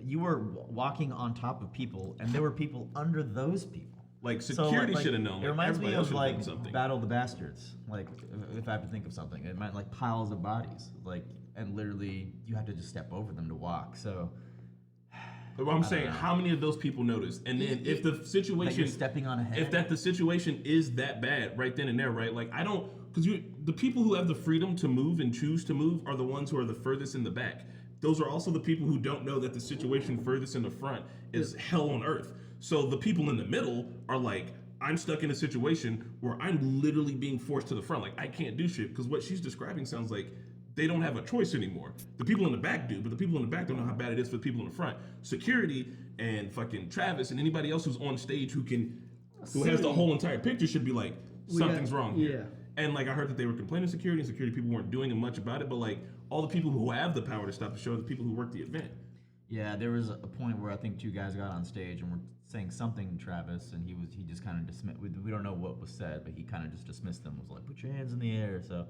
You were walking on top of people, and there were people under those people. like security should have known. It reminds me of like something. Battle of the Bastards. Like if I have to think of something, it meant like piles of bodies, like, and literally you have to just step over them to walk. So But I'm saying, how many of those people noticed? And then if the that situation, you're stepping on a head. if that the situation is that bad right then and there, right? Like I don't, because the people who have the freedom to move and choose to move are the ones who are the furthest in the back. Those are also the people who don't know that the situation furthest in the front is hell on earth. So the people in the middle are like, I'm stuck in a situation where I'm literally being forced to the front. Like I can't do shit, because what she's describing sounds like they don't have a choice anymore. The people in the back do, but the people in the back don't know how bad it is for the people in the front. Security and fucking Travis and anybody else who's on stage who has the whole entire picture should be like, something's wrong here. And like I heard that they were complaining to security, and security people weren't doing much about it, but like all the people who have the power to stop the show are the people who work the event. Yeah, there was a point where I think two guys got on stage and were saying something to Travis, and he just kind of dismissed. We don't know what was said, but he kind of just dismissed them. Was like, put your hands in the air. So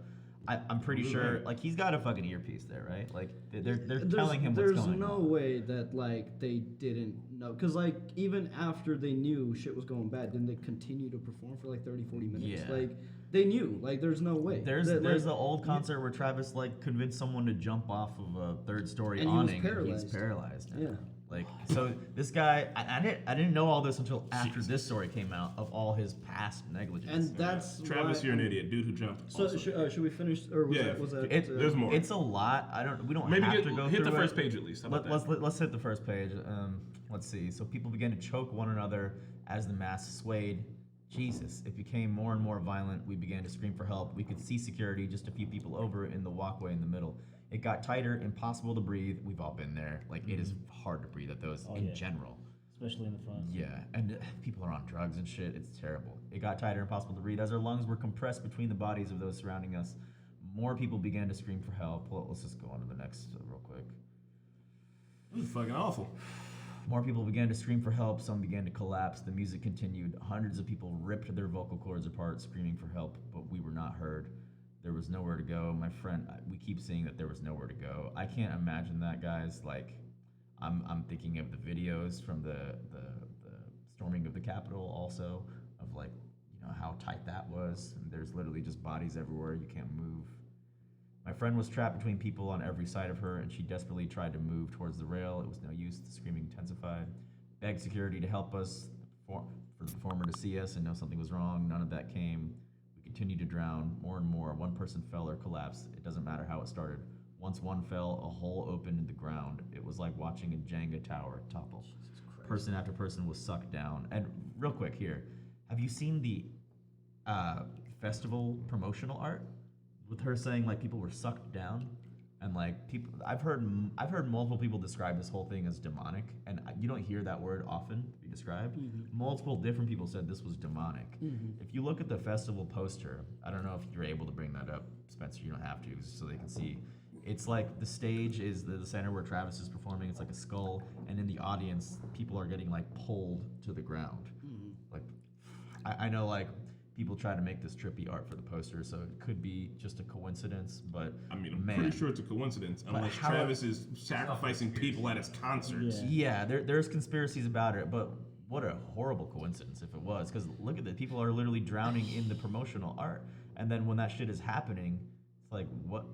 I'm pretty sure, like, he's got a fucking earpiece there, right? Like they're telling him what's going on. There's no way that like they didn't know, because like even after they knew shit was going bad, didn't they continue to perform for like 30-40 minutes? Yeah. Like they knew, like there's no way. There's like, the old concert where Travis like convinced someone to jump off of a third story And he was awning, and he's paralyzed. paralyzed now. Yeah. Like, so this guy, I didn't know all this until after this story came out of all his past negligence. And that's Travis, why, you're an idiot, dude who jumped. So also. should we finish, or was Yeah, that, was that there's more. It's a lot. We don't Maybe have to go hit through the it. first page at least. How about that? Let's hit the first page. Let's see. So people began to choke one another as the mass swayed. Jesus, it became more and more violent. We began to scream for help. We could see security just a few people over in the walkway in the middle. It got tighter, impossible to breathe. We've all been there. Like, it is hard to breathe at those in general. especially in the front. Yeah, and people are on drugs and shit. It's terrible. It got tighter, impossible to breathe. As our lungs were compressed between the bodies of those surrounding us, more people began to scream for help. Well, let's just go on to the next real quick. This is fucking awful. More people began to scream for help. Some began to collapse. The music continued. Hundreds of people ripped their vocal cords apart, screaming for help, but we were not heard. There was nowhere to go. My friend, we keep seeing that there was nowhere to go. I can't imagine that, guys. Like, I'm thinking of the videos from the storming of the Capitol, also of like, you know, how tight that was. And there's literally just bodies everywhere. You can't move. My friend was trapped between people on every side of her, and she desperately tried to move towards the rail. It was no use. The screaming intensified. Begged security to help us, for the performer to see us and know something was wrong. None of that came. We continued to drown more and more. One person fell or collapsed. It doesn't matter how it started. Once one fell, a hole opened in the ground. It was like watching a Jenga tower topple. Person after person was sucked down. And real quick here, have you seen the festival promotional art with her saying like people were sucked down? And like people, I've heard multiple people describe this whole thing as demonic, and you don't hear that word often be described. Mm-hmm. Multiple different people said this was demonic. Mm-hmm. If you look at the festival poster, I don't know if you're able to bring that up, Spencer. You don't have to, so they can see. It's like the stage is the center where Travis is performing. It's like a skull, and in the audience, people are getting like pulled to the ground. Mm-hmm. Like, I know like people try to make this trippy art for the poster, so it could be just a coincidence. But I mean, I'm pretty sure it's a coincidence, unless how- Travis is sacrificing people at his concerts. Yeah, there's conspiracies about it, but what a horrible coincidence if it was. Because look at it, people are literally drowning in the promotional art, and then when that shit is happening, it's like what?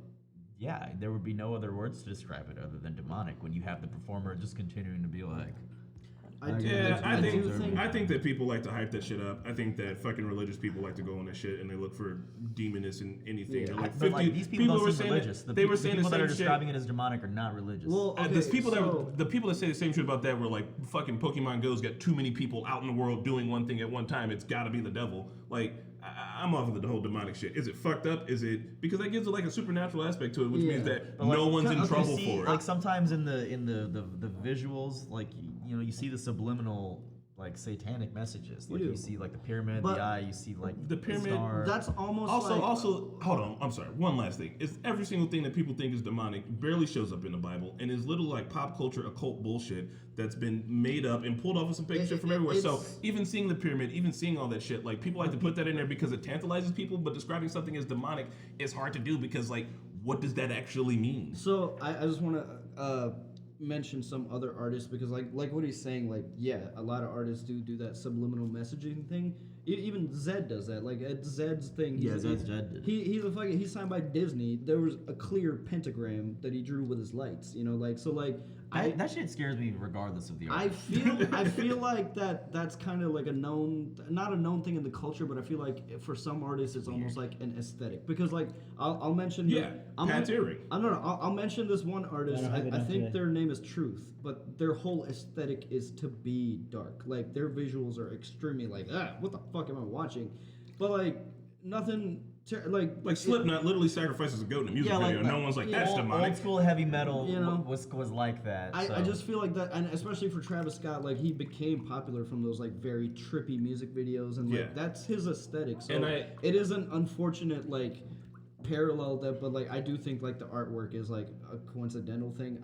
Yeah, there would be no other words to describe it other than demonic when you have the performer just continuing to be like, I think that people like to hype that shit up. I think that fucking religious people like to go on that shit and they look for demonish in anything. Yeah. They're like but 50 like these people were don't seem saying religious. that, The they were the saying people the that are same describing shit. it as demonic are not religious. Well, okay, There's people so, the people that say the same shit about that were like fucking Pokemon Go's got too many people out in the world doing one thing at one time. It's got to be the devil. Like I'm off of the whole demonic shit. Is it fucked up? Is it because that gives it like a supernatural aspect to it, which means that But, like, no one's in you trouble see, for it. like sometimes in the visuals, like you know, you see the subliminal like satanic messages. Like You you do. see like the pyramid, But the eye. You see like the pyramid, star. That's almost Also, like, hold on. I'm sorry. One last thing. It's every single thing that people think is demonic barely shows up in the Bible, and is little like pop culture occult bullshit that's been made up and pulled off of some fake shit from everywhere. So it's- even seeing the pyramid, even seeing all that shit, like people like to put that in there because it tantalizes people. But describing something as demonic is hard to do because like, what does that actually mean? So I just want to mention some other artists because like what he's saying, like, yeah, a lot of artists do that subliminal messaging thing. Even Zed does that. Like at Zed's thing. Yeah, Zed did. He's signed by Disney. There was a clear pentagram that he drew with his lights. You know, like so like that shit scares me regardless of the art. I feel like that's kind of like not a known thing in the culture, but I feel like for some artists it's almost like an aesthetic because like I'll mention Pat's earring. I'll mention this one artist. I don't have it I up think today. their name is Truth, but their whole aesthetic is to be dark. Like their visuals are extremely like what the fuck am I watching? But like nothing. Like Slipknot literally sacrifices a goat in a music video. No one's like, that's demonic. Old school heavy metal You know? was like that. I so. just feel like that, and especially for Travis Scott, like he became popular from those like very trippy music videos, and like Yeah. that's his aesthetic. So And it is an unfortunate like parallel that, but like I do think like the artwork is like a coincidental thing.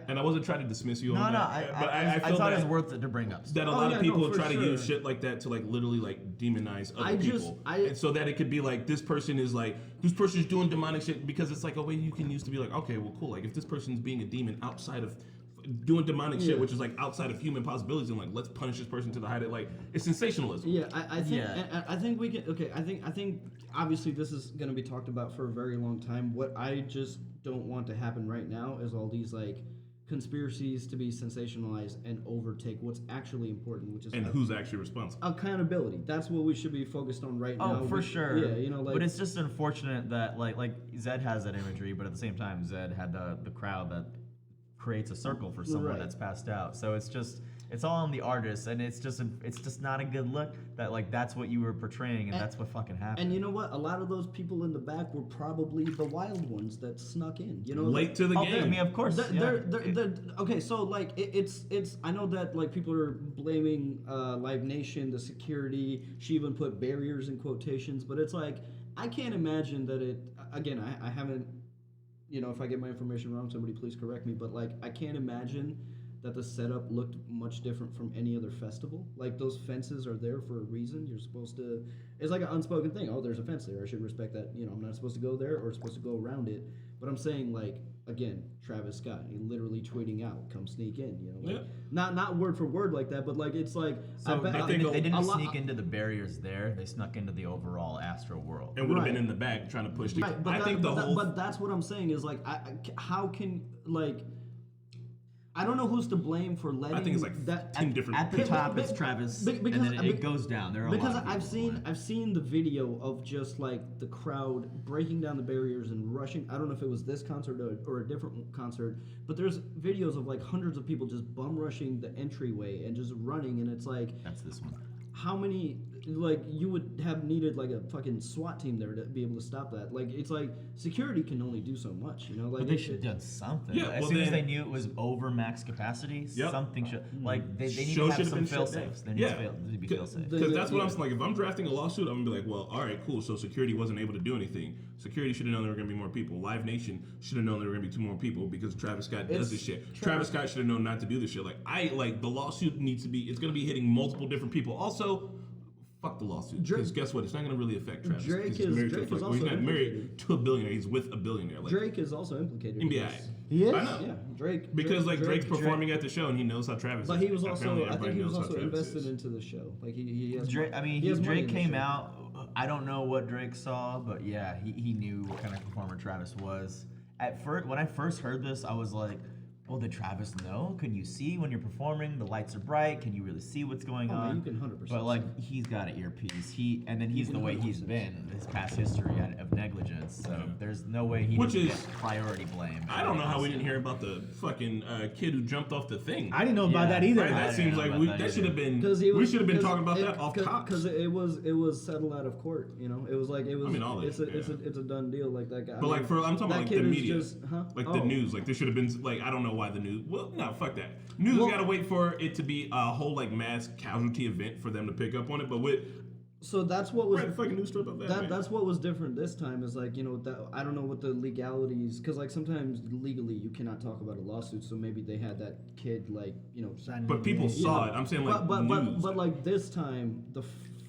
And I wasn't trying to dismiss you on no, that. but I feel thought it that, was worth it to bring up. that a Oh, lot yeah, of people no, for try to use sure. shit like that to like literally like demonize other people. I- and so that it could be like this person is doing demonic shit because it's like a way you can use to be like, okay, well cool. Like if this person's being a demon outside of doing demonic shit, which is like outside of human possibilities, and like let's punish this person to the height of like it's sensationalism. Yeah, I think Yeah. I think we can. Okay, I think obviously this is going to be talked about for a very long time. What I just don't want to happen right now is all these like conspiracies to be sensationalized and overtake what's actually important, which is And who's actually responsible? accountability. That's what we should be focused on right now. Oh, for sure. Yeah, you know, like. but it's just unfortunate that like Zed has that imagery, but at the same time, Zed had the crowd that creates a circle for someone Right. that's passed out. So it's all on the artist, and it's just not a good look that like that's what you were portraying, and that's what fucking happened. And you know what? A lot of those people in the back were probably the wild ones that snuck in. You know, Late to the Oh, game. I mean, of course. Okay, so like it's I know that like people are blaming Live Nation, the security. She even put barriers in quotations, but it's like I can't imagine that it. Again, I haven't. You know, if I get my information wrong, somebody please correct me. But like, I can't imagine that the setup looked much different from any other festival. Like those fences are there for a reason. You're supposed to. It's like an unspoken thing. Oh, there's a fence there. I should respect that. You know, I'm not supposed to go there or supposed to go around it. But I'm saying like again, Travis Scott, he literally tweeting out, "Come sneak in." You know, like, not word for word like that, but like it's like So bet- I think they didn't a lot- sneak into the barriers there. They snuck into the overall Astroworld. And would have been Right. in the back trying to push. Right, but I that- think the but that- whole. but that's what I'm saying is like, how can like, I don't know who's to blame for letting. I think it's like that 10 different. At the Be- top, be- it's Travis, be- because- and then it goes down. There are because a lot of people I've seen the video of just like the crowd breaking down the barriers and rushing. I don't know if it was this concert or a different concert, but there's videos of like hundreds of people just bum rushing the entryway and just running, and it's like That's this one. how many like you would have needed like a fucking SWAT team there to be able to stop that. Like it's like security can only do so much, you know. Like But they it- should have done something. Yeah, as well soon as then- they knew it was over max capacity, Yep. something should like they need Show to should have have some been fail shut down. safes. There needs to be fail safes. Because that's what Yeah. I'm saying. Like, if I'm drafting a lawsuit, I'm gonna be like, well, all right, cool. So security wasn't able to do anything. Security should have known there were gonna be more people. Live Nation should have known there were gonna be 2 more people because Travis Scott does It's this shit. Travis Scott should have known not to do this shit. Like the lawsuit needs to be. It's gonna be hitting multiple different people. Also. Fuck the lawsuit. Because guess what? It's not going to really affect Travis. Drake 'cause he's is- married to a Drake is fuck- well, also he's not married implicated. to a billionaire. He's with a billionaire. Like, Drake is also implicated. in NBA. this. He is? I know. Yeah, Drake. Because Drake, Drake's performing at the show and he knows how Travis But is. he was also, Apparently I think everybody he was knows how also Travis invested is. into the show. Like he has. Drake, I mean, he has money Drake in the came show. out. I don't know what Drake saw, but yeah, he knew what kind of performer Travis was. At first, when I first heard this, I was like, "Well, did Travis know? Can you see when you're performing? The lights are bright. Can you really see what's going Oh, on?" man, you can 100%. But like, he's got an earpiece. And then he's can the way he's 100% been. His past history of negligence. So there's no way he Which didn't is- get priority blame. I don't know how we didn't hear about the fucking kid who jumped off the thing. I didn't know about Yeah. that either. Right, I that didn't seems know like about that that should have either. been. Because We should have been talking about that off top. Because it was settled out of court. You know, it was like it was. I mean, all that, it's a done deal. Like that guy. But like I'm talking about like the media, like the Oh. news. Like there should have been like I don't know why the news. Well, no, fuck that. News Well- gotta wait for it to be a whole like mass casualty event for them to pick up on it. But with So that's what was write a fucking news story about that. man. that's what was different this time. Is like that I don't know what the legalities because like sometimes legally you cannot talk about a lawsuit. So maybe they had that kid like Signing But people NDA. saw it. I'm saying like news. but like this time the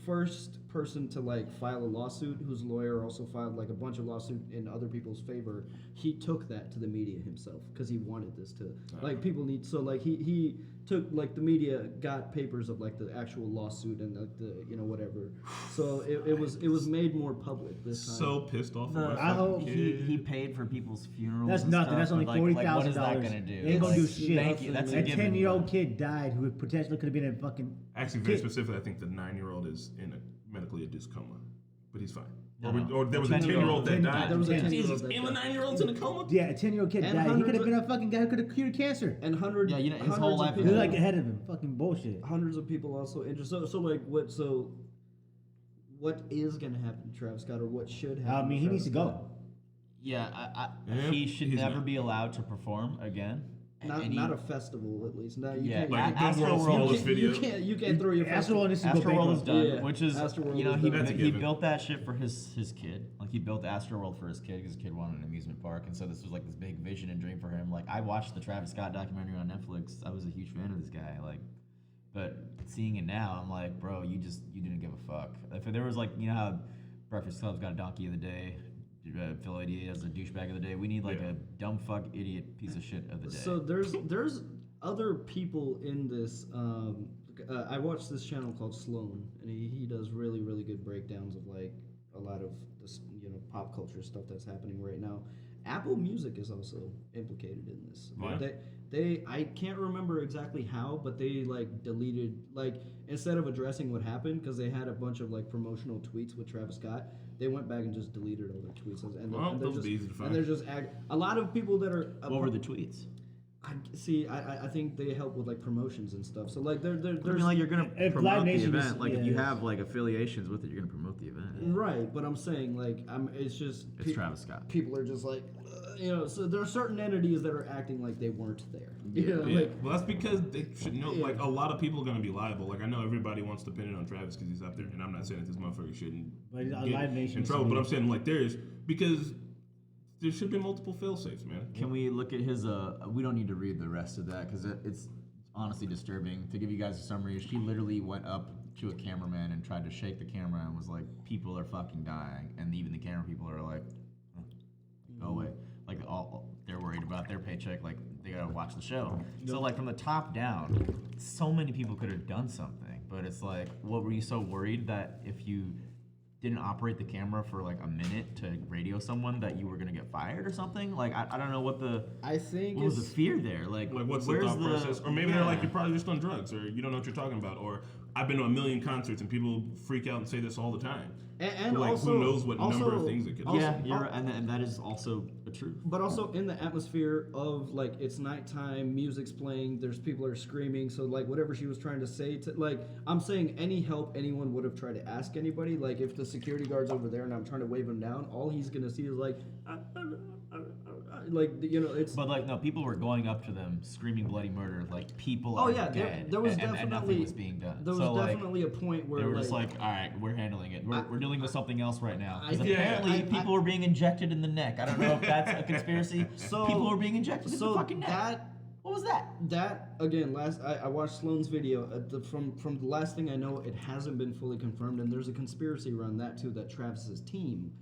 first person to like file a lawsuit whose lawyer also filed like a bunch of lawsuits in other people's favor, he took that to the media himself because he wanted this to like people need so like he took like the media got papers of like the actual lawsuit and like the whatever, so it was made more public this time. So pissed off. about I hope fucking He kid. paid for people's funerals. That's and nothing. stuff, That's only but, like, $40,000. what is that gonna do? Ain't gonna do It's shit. Thank you. That's A a given. 10-year-old but- kid died who potentially could have been in fucking. Actually, very kid. specifically, I think the 9-year-old is in a medically induced coma, but he's fine. No, or, no. or there was a 10-year-old 10-year-old that died. There was a 10-year-old Jesus, that and the died. 9-year-old's in a coma. Yeah, a 10-year-old kid And died. He could have hundreds been a fucking guy who could have cured cancer. And hundreds, Yeah, his hundreds whole of life He people, was like ahead of him. Fucking bullshit. hundreds of people also injured. So like what is gonna happen to Travis Scott or what should happen? I mean, he needs to Travis go. Yeah, Yeah, he should he's never not. be allowed to perform again. Not, And not a festival, at least. No, you Yeah, can't. Like Astroworld- the world's smallest video. You can't throw your Astroworld needs to go Astroworld is bankrupt. done, Yeah, which is Astroworld you know is he, done. That's a he given. built that shit for his kid. Like he built Astroworld for his kid because his kid wanted an amusement park, and so this was like this big vision and dream for him. Like I watched the Travis Scott documentary on Netflix. I was a huge fan of this guy. Like, but seeing it now, I'm like, bro, you didn't give a fuck. If there was like how Breakfast Club's got a donkey of the day. Phil Idiot as a douchebag of the day. We need like Yeah. a dumb fuck idiot piece of shit of the day. So there's other people in this. I watched this channel called Sloan, and he does really good breakdowns of like a lot of this pop culture stuff that's happening right now. Apple Music is also implicated in this. What? They I can't remember exactly how, but they like deleted like instead of addressing what happened because they had a bunch of like promotional tweets with Travis Scott. They went back and just deleted all their tweets, and Well, they're those would just be easy to find. and they're just a lot of people that are what were the tweets? I think they help with like promotions and stuff. So like I there's mean, like you're gonna If promote Live the Nation event. is- Like if you yeah. have like affiliations with it, you're gonna promote the event. right, but I'm saying like it's just It's Travis Scott. people are just like so there are certain entities that are acting like they weren't there. You know, Yeah. like Well, that's because they should know. Yeah. Like a lot of people are gonna be liable. Like I know everybody wants to pin it on Travis because he's out there, and I'm not saying that this motherfucker shouldn't But get Live Nation in is trouble. But I'm weak. saying like there's because there should be multiple fail safes, man. Can we look at his? We don't need to read the rest of that because it's honestly disturbing. To give you guys a summary, she literally went up to a cameraman and tried to shake the camera and was like, "People are fucking dying," and even the camera people are like, "Go away." Like all they're worried about their paycheck. Like they gotta watch the show. So like from the top down, so many people could have done something, but it's like, what were you so worried that if you didn't operate the camera for like a minute to radio someone that you were gonna get fired or something? Like I don't know what I think was the it's fear there? Like What's the where's thought process? Or maybe they're like you're yeah. probably just on drugs, or you don't know what you're talking about. Or I've been to a million concerts and people freak out and say this all the time. and But, like also who knows what number also- of things it could. also- Yeah, you're right, and that is also the truth. But also in the atmosphere of like it's nighttime, music's playing, there's people are screaming, so like whatever she was trying to say to like I'm saying any help anyone would have tried to ask anybody, like if the security guard's over there and I'm trying to wave him down, all he's gonna see is like like it's But like no, people were going up to them screaming bloody murder, like people oh are yeah, dead. there was and definitely nothing was being done. There was So, like, definitely a point where they were just like, all right, we're handling it. We're dealing with something else right now. I- Because yeah, apparently I- people were being injected in the neck. I don't know if that's a conspiracy. So- people were being injected in so the fucking neck. that What was that? That again, I watched Sloan's video. From the last thing I know, it hasn't been fully confirmed, and there's a conspiracy around that too. That Travis's team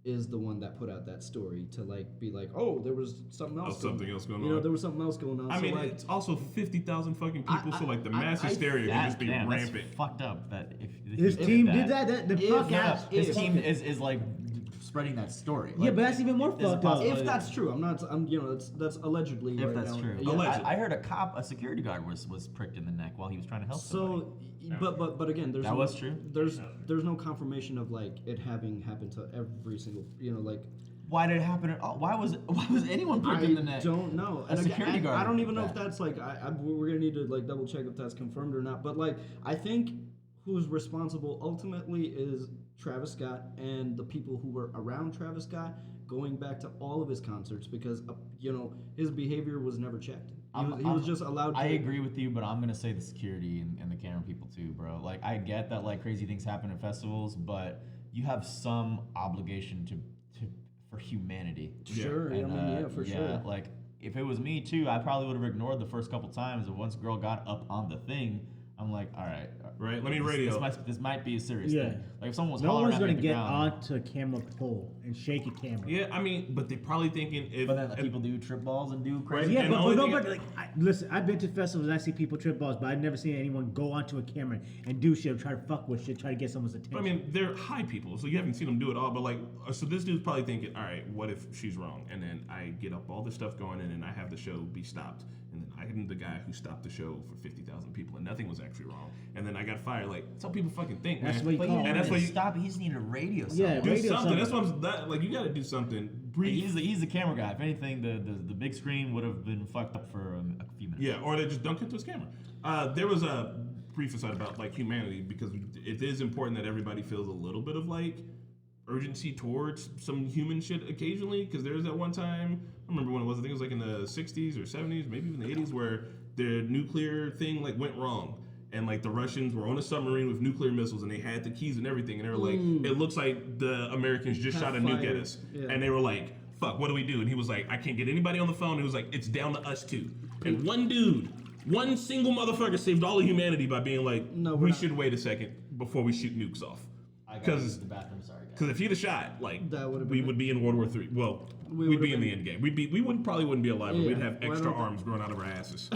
is the one that put out that story to like be like, oh, there was something else. something else going You know, on. there was something else going on. I so mean, like, it's also 50,000 fucking people, so like the I- mass I- hysteria can just be Damn, that's rampant. fucked up. That if His he team did that. The If- fuck yeah, out. his if- team is like spreading that story. Yeah, Like, but that's even more there's a fucked up. possibility- if that's true, that's allegedly. If right that's now. true. Yeah. Allegedly. I heard a security guard was pricked in the neck while he was trying to help somebody. So, but again, there's That no, was true? There's no confirmation of like it having happened to every single like. Why did it happen at all? Why was anyone pricked in the neck? I don't know. A And again, security guard I don't did even know if that. that's like we're gonna need to like double check if that's confirmed or not. But like I think who's responsible ultimately is Travis Scott and the people who were around Travis Scott going back to all of his concerts because his behavior was never checked. He was just allowed to. I agree with you, but I'm gonna say the security and the camera people too, bro. Like I get that like crazy things happen at festivals, but you have some obligation to for humanity. Sure, And, I mean, yeah, for sure. Like if it was me too, I probably would have ignored the first couple times. And once a girl got up on the thing, I'm like, all right, Right, let me this- radio. This might be a serious Yeah. thing. Like if someone was No hollering one's at me gonna at the get ground, onto a camera pole and shake a camera. Yeah, I mean, but they're probably thinking if. but then like, people do trip balls and do Right, crazy. Yeah, and the but only nobody, thing- like, listen, I've been to festivals and I see people trip balls, but I've never seen anyone go onto a camera and do shit or try to fuck with shit, try to get someone's attention. I mean, they're high people, so you haven't seen them do it all. But like, so this dude's probably thinking, all right, what if she's wrong? And then I get up all this stuff going, and then I have the show be stopped, and then I'm the guy who stopped the show for 50,000 people, and nothing was actually wrong. And then I got fired. Like, that's how people fucking think, That's man. what you But call you it. And that's didn't why you stop. He just needed a radio. Yeah, do radio something. That's something. what I'm. Like, you got to do something. Like, Breathe. he's the camera guy. If anything, the big screen would have been fucked up for a few minutes. Yeah, or they just dunk into his camera. There was a brief aside about like humanity because it is important that everybody feels a little bit of like urgency towards some human shit occasionally. Because there's that one time, I don't remember when it was. I think it was like in the 60s or 70s, maybe even the 80s, where the nuclear thing like went wrong. And like the Russians were on a submarine with nuclear missiles, and they had the keys and everything, and they were like, "It looks like the Americans just shot a nuke at fired. us." Yeah. And they were like, "Fuck, what do we do?" And he was like, "I can't get anybody on the phone." He was like, "It's down to us two." And one dude, one single motherfucker, saved all of humanity by being like, No, we're "We not- should wait a second before we shoot nukes off." I gotta use Because the bathroom. Sorry, guys. if he'd have shot, like, That would've we been- would be in World War III. Well, We we'd be would've in the end game. We would probably wouldn't be alive, but we'd Yeah. have Well, I extra don't arms growing out of our asses.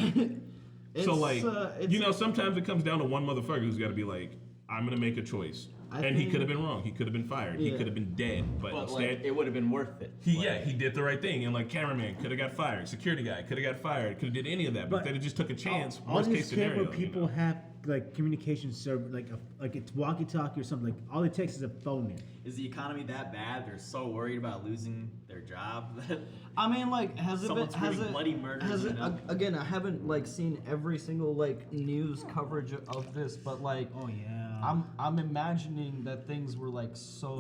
It's, So like, it's- you know, sometimes it comes down to one motherfucker who's got to be like, I'm gonna make a choice, I and he think- could have been wrong. He could have been fired. He Yeah. could have been dead. But But instead, like, it would have been worth it. he did the right thing. And like, cameraman could have got fired. Security guy could have got fired. Could have did any of that. But But then it just took a chance. all Worst these case scenario. camera people have like communication server, like it's walkie-talkie or something. Like all it takes is a phone in. Is the economy that bad? They're so worried about losing their job that I mean, like, has it been, Someone's has committing it, bloody murders, has you it, know? again, I haven't, like, seen every single, like, news coverage of this, but, like, Oh yeah. I'm imagining that things were, like, so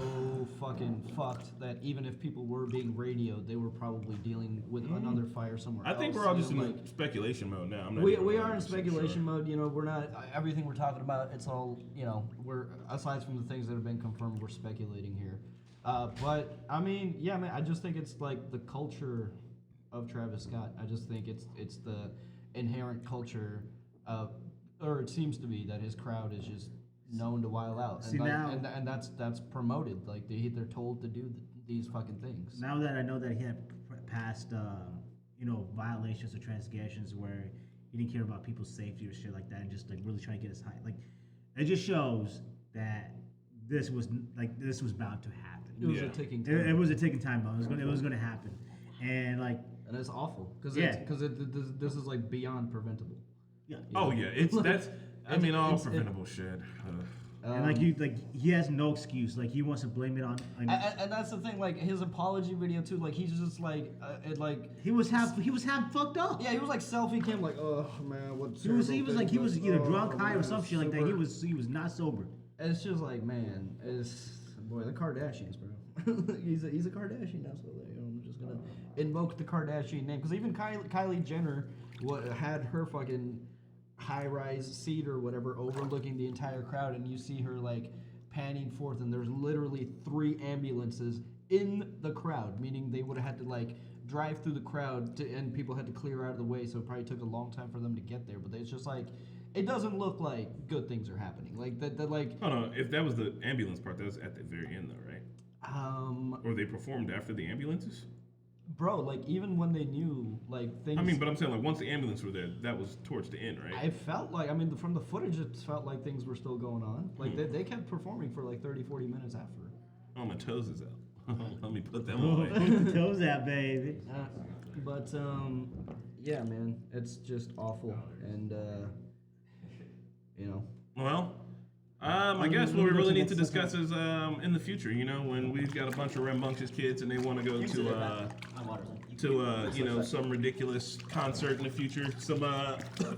fucking fucked that even if people were being radioed, they were probably dealing with another fire somewhere I else. think we're all you just know, in like, speculation mode now. I'm not we even are in 100% speculation sure. mode, you know, we're not, everything we're talking about, it's all, you know, we're, aside from the things that have been confirmed, we're speculating here. But, I mean, yeah, man, I just think it's, like, the culture of Travis Scott. I just think it's the inherent culture of, or it seems to be, that his crowd is just known to wild out. See, and, like, now- and that's promoted. Like, they're told to do these fucking things. Now that I know that he had past, violations or transgressions where he didn't care about people's safety or shit like that, and just like really trying to get us high, like it just shows that this was bound to happen. It was Yeah. a ticking It, time. it was a ticking time bomb. It was gonna happen, and like And it's awful because Yeah. this is like beyond preventable. yeah, Oh yeah, that's. I mean, all It's- preventable shit. and like he has no excuse. Like he wants to blame it on. And that's the thing, like his apology video too. Like he's just like, He was half fucked up. yeah, he was like selfie cam, like, oh man, what? He was either drunk, high, or some shit like that. He super- was not sober. It's just like, man, boy, the Kardashians, bro. he's a Kardashian now, so I'm just gonna invoke the Kardashian name because even Kylie Jenner had her fucking high-rise seat or whatever overlooking the entire crowd, and you see her like panning forth, and there's literally 3 ambulances in the crowd, meaning they would have had to like drive through the crowd and people had to clear out of the way, so it probably took a long time for them to get there. But it's just like, it doesn't look like good things are happening. Like that like Oh no, if that was the ambulance part, that was at the very end though, right? Or they performed after the ambulances? bro, like even when they knew like things. I mean, but I'm saying like once the ambulance were there, that was towards the end, right? I felt like, I mean, from the footage, it felt like things were still going on. Like, they kept performing for like 30, 40 minutes after. Oh, my toes is out. Let me put them away. Put the toes out, baby. But, yeah, man, it's just awful. And, you know. Well, I guess what we really need to discuss is in the future, you know, when we've got a bunch of rambunctious kids and they want to go to some ridiculous concert in the future, some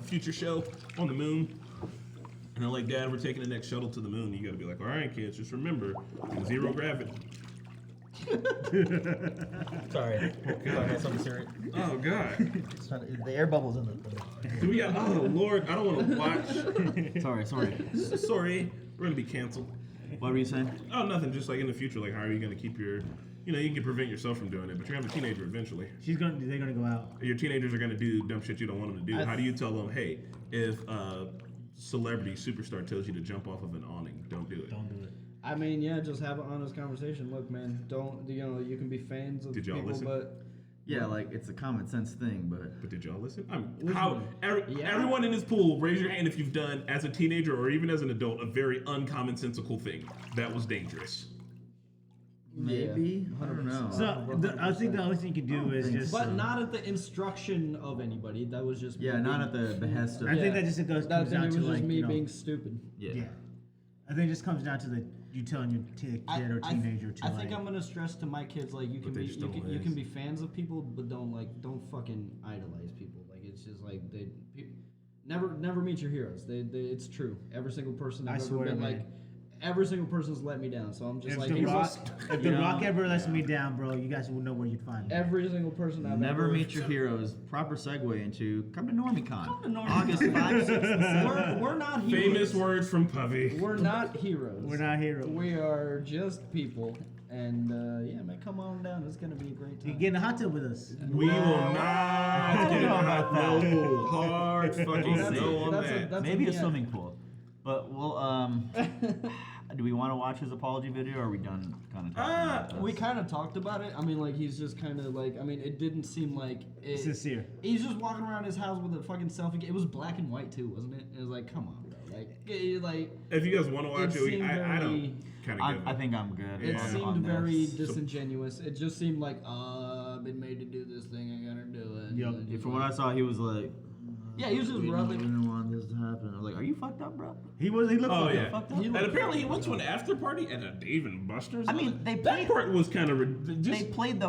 future show on the moon. And they're like, Dad, we're taking the next shuttle to the moon. You got to be like, all right, kids, just remember, 0 gravity. Sorry. Sorry, something serious. Oh God. The air bubbles in the. Do we got? Oh Lord, I don't want to watch. Sorry. Sorry, we're gonna be canceled. What were you saying? Oh, nothing. Just like in the future, like how are you gonna keep your, you can prevent yourself from doing it, but you're gonna have a teenager eventually. They're gonna go out. Your teenagers are gonna do dumb shit you don't want them to do. How do you tell them, hey, if a celebrity superstar tells you to jump off of an awning, don't do it. Don't do it. I mean, yeah, just have an honest conversation. Look, man, don't you can be fans of Did y'all people, listen? but Yeah, like it's a common sense thing, but But did y'all listen? Yeah. Everyone in this pool, raise your hand if you've done, as a teenager or even as an adult, a very uncommonsensical thing that was dangerous. maybe I don't know. So I think the only thing you can do is just. but not at the instruction of anybody. That was just Yeah, me not at being- the behest of. I think that just comes That down it was to just like me you know, being stupid. Yeah. I think it just comes down to you telling your kid or teenager to I like. think I'm gonna stress to my kids like you But can they be just you don't can, you listen. can be fans of people, but don't fucking idolize people. Like it's just like never meet your heroes. It's true. Every single person I I've ever swear, been man. like. Every single person's let me down, so I'm just If like the here's Rock, what's- if the Rock ever lets me down, bro, you guys will know where you'd find me. every single person I've Never ever meet your heroes. Proper segue into come to NormieCon. Come to NormieCon. August 5, 6, and 7. we're not heroes. Famous words from Puffy. We're not heroes. We're not heroes. We are just people, and yeah, man, come on down. It's gonna be a great You time. get in the hot tub with us. We will not get know it about that. no hard fucking That's no a- on that's a- that. that's Maybe a yeah. swimming pool. But we'll do we want to watch his apology video or are we done kind of talking about this? We kind of talked about it. I mean, like he's just kind of like. I mean, it didn't seem like it, Sincere. He's just walking around his house with a fucking selfie. It was black and white too, wasn't it? It was like, come on, bro. Like If you guys want to watch It it, seemed I don't very- kind I, of I think I'm good. it Yeah. on seemed this. very disingenuous. It just seemed like, I've been made to do this thing. I gotta do it. Yep. And Yeah, just from what I saw, he was like, Yeah, he was just we rubbing. didn't want this to happen. I was like, are you fucked up, bro? He looked Oh like yeah, fucked up. and apparently he went to an after party at a Dave and Buster's. I mean, they that played- part was kind of They played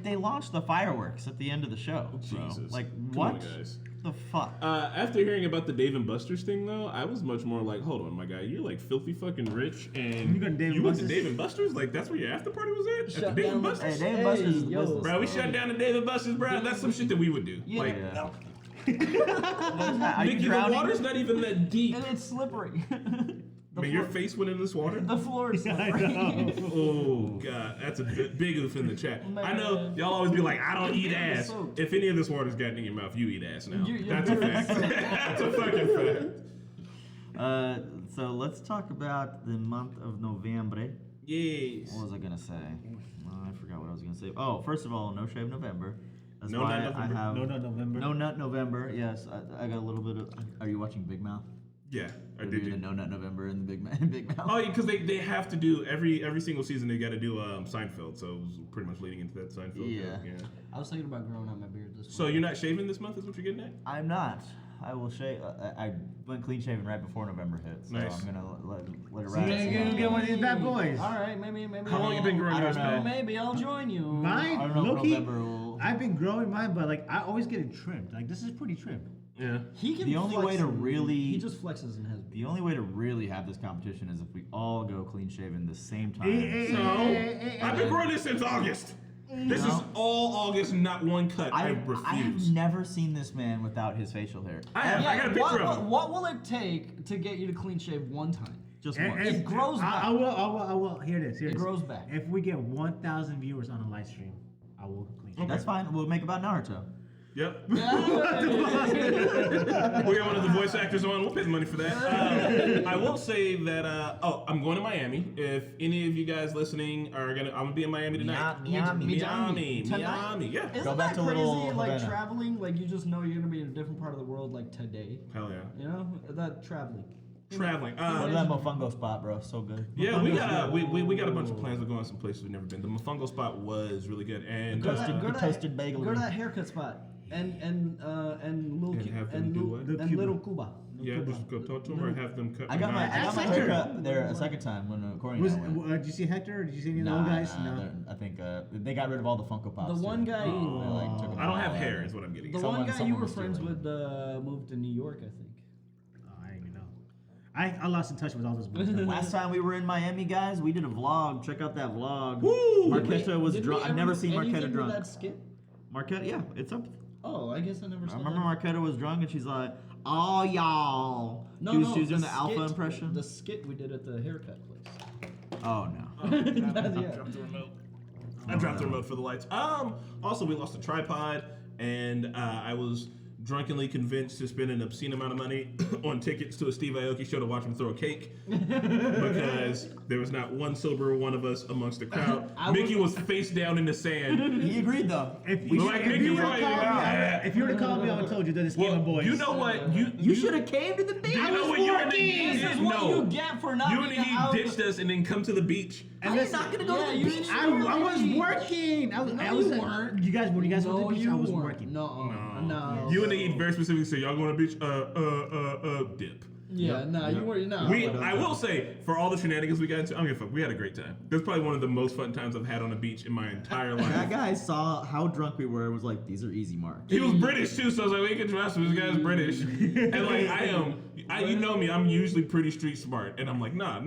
they launched the fireworks at the end of the show. bro. Jesus. Like Come what on, guys. the fuck? After hearing about the Dave and Buster's thing, though, I was much more like, hold on, my guy, you're like filthy fucking rich, and You got Dave and went to Buster's? Dave and Buster's? Like, that's where your after party was at? Shut At the Dave and down- Buster's? Hey, Dave and Buster's is the yo. business. Bro, we shut down the Dave and Buster's, bro. That's some shit that we would do. Yeah. Like, Yeah. Mickey, Are you the drowning? water's not even that deep. And it's slippery. I mean, your face went in this water? The floor is I slippery. know. Oh god, that's a big oof in the chat. I know Man. y'all always be like, I don't eat Man, ass. so- If any of this water's gotten in your mouth, you eat ass now. You're That's a very fact. so- That's a fucking fact. So let's talk about the month of November. Yes. What was I gonna say? I forgot what I was gonna say. Oh, first of all, no shave November. That's No why Nut November. I have No Nut November. No Nut November. Yes, I got a little bit of. Are you watching Big Mouth? Yeah, I We're did. doing Do. the No Nut November and the Big Mouth. Oh, because they have to do every single season. They got to do Seinfeld, so it was pretty much leading into that Seinfeld. Yeah. Thing, I was thinking about growing out my beard this So you're not shaving this month? Is what you're getting at? I'm not. I will shave. I went clean shaven right before November hit, so Nice. I'm gonna let it So ride. you're gonna get one of these bad boys. All right, maybe. How long you been growing I yours, don't know. man? Maybe I'll join you. Mine, I don't know if low-key, November will. I've been growing mine, but like I always get it trimmed. Like this is pretty trimmed. Yeah. He can The only flex way to and- really- He just flexes and has. The only way to really have this competition is if we all go clean shaven the same time. No, I've been growing this since August. This is all August, not one cut. I I have refuse. never seen this man without his facial hair. I got a picture what, of him. what will it take to get you to clean shave one time? Just And- once. and- It grows back. I will. Hear this. It grows back. If we get 1,000 viewers on a live stream, I will clean. shave. That's fine. We'll make about Naruto. Yep. We got one of the voice actors on. We'll pay the money for that. I will say that. I'm going to Miami. If any of you guys listening are I'm gonna be in Miami tonight. Miami. Yeah. Isn't Go back that to crazy? little Like Havana. traveling, like you just know you're gonna be in a different part of the world, like today. Hell yeah. You know that traveling. Traveling. Go to that mofongo spot, bro. So good. Yeah, we got we got a bunch of plans to go on some places we've never been. The mofongo spot was really good, and Go to that- Toasted- go to that- toasted bagel. Go to that haircut spot and little And Cu- have them and do little what? and little Cuba. yeah, just go talk to them or have them cut. I got my Hector. haircut there a second time when Corey Was, and I went. did you see Hector? Or did you see any of the Nah, old guys? nah, No. I think they got rid of all the Funko Pops. The one too. guy, They, like, took them I don't have all hair, out. is what I'm getting. the at. one guy you someone were was friends stealing. with moved to New York, I think. Oh, I didn't even know. I lost in touch with all those movies. Last time we were in Miami, guys, we did a vlog. Check out that vlog. Woo! Marquetta was Did we drunk. I've ever never do seen anything Marquetta with drunk. That skit? Marquetta, yeah, it's up. Oh, I guess I never saw I remember that. Marquetta was drunk and she's like, "Oh y'all." No, she was doing the skit, alpha impression. The skit we did at the haircut place. Oh no. I dropped the remote. I dropped the remote for the lights. Also, we lost a tripod, and I was drunkenly convinced to spend an obscene amount of money on tickets to a Steve Aoki show to watch him throw a cake because there was not one sober one of us amongst the crowd. Mickey was face down in the sand. He agreed though. If We you, like if Mickey you would Rourke. have called me, I would have told you that it's Game Well, of Boys. you know what? You should have came to the beach. You know what? You and the This is what you get for not You and being he out. ditched us and then come to the beach. How you not gonna go Yeah, to the you beach? didn't- I was working. I was. you weren't. You guys, when you guys went to No, the beach, you I was weren't. working. No. You and the Heat very specifically said, y'all going to the beach? Dip. Yeah, no, you weren't. No. I will say, for all the shenanigans we got into, I mean, fuck, we had a great time. That's probably one of the most fun times I've had on a beach in my entire That life. guy saw how drunk we were. Was like, these are easy marks. He was British too, so I was like, we can trust him. This guy's British. And like, you know me, I'm usually pretty street smart. And I'm like, no.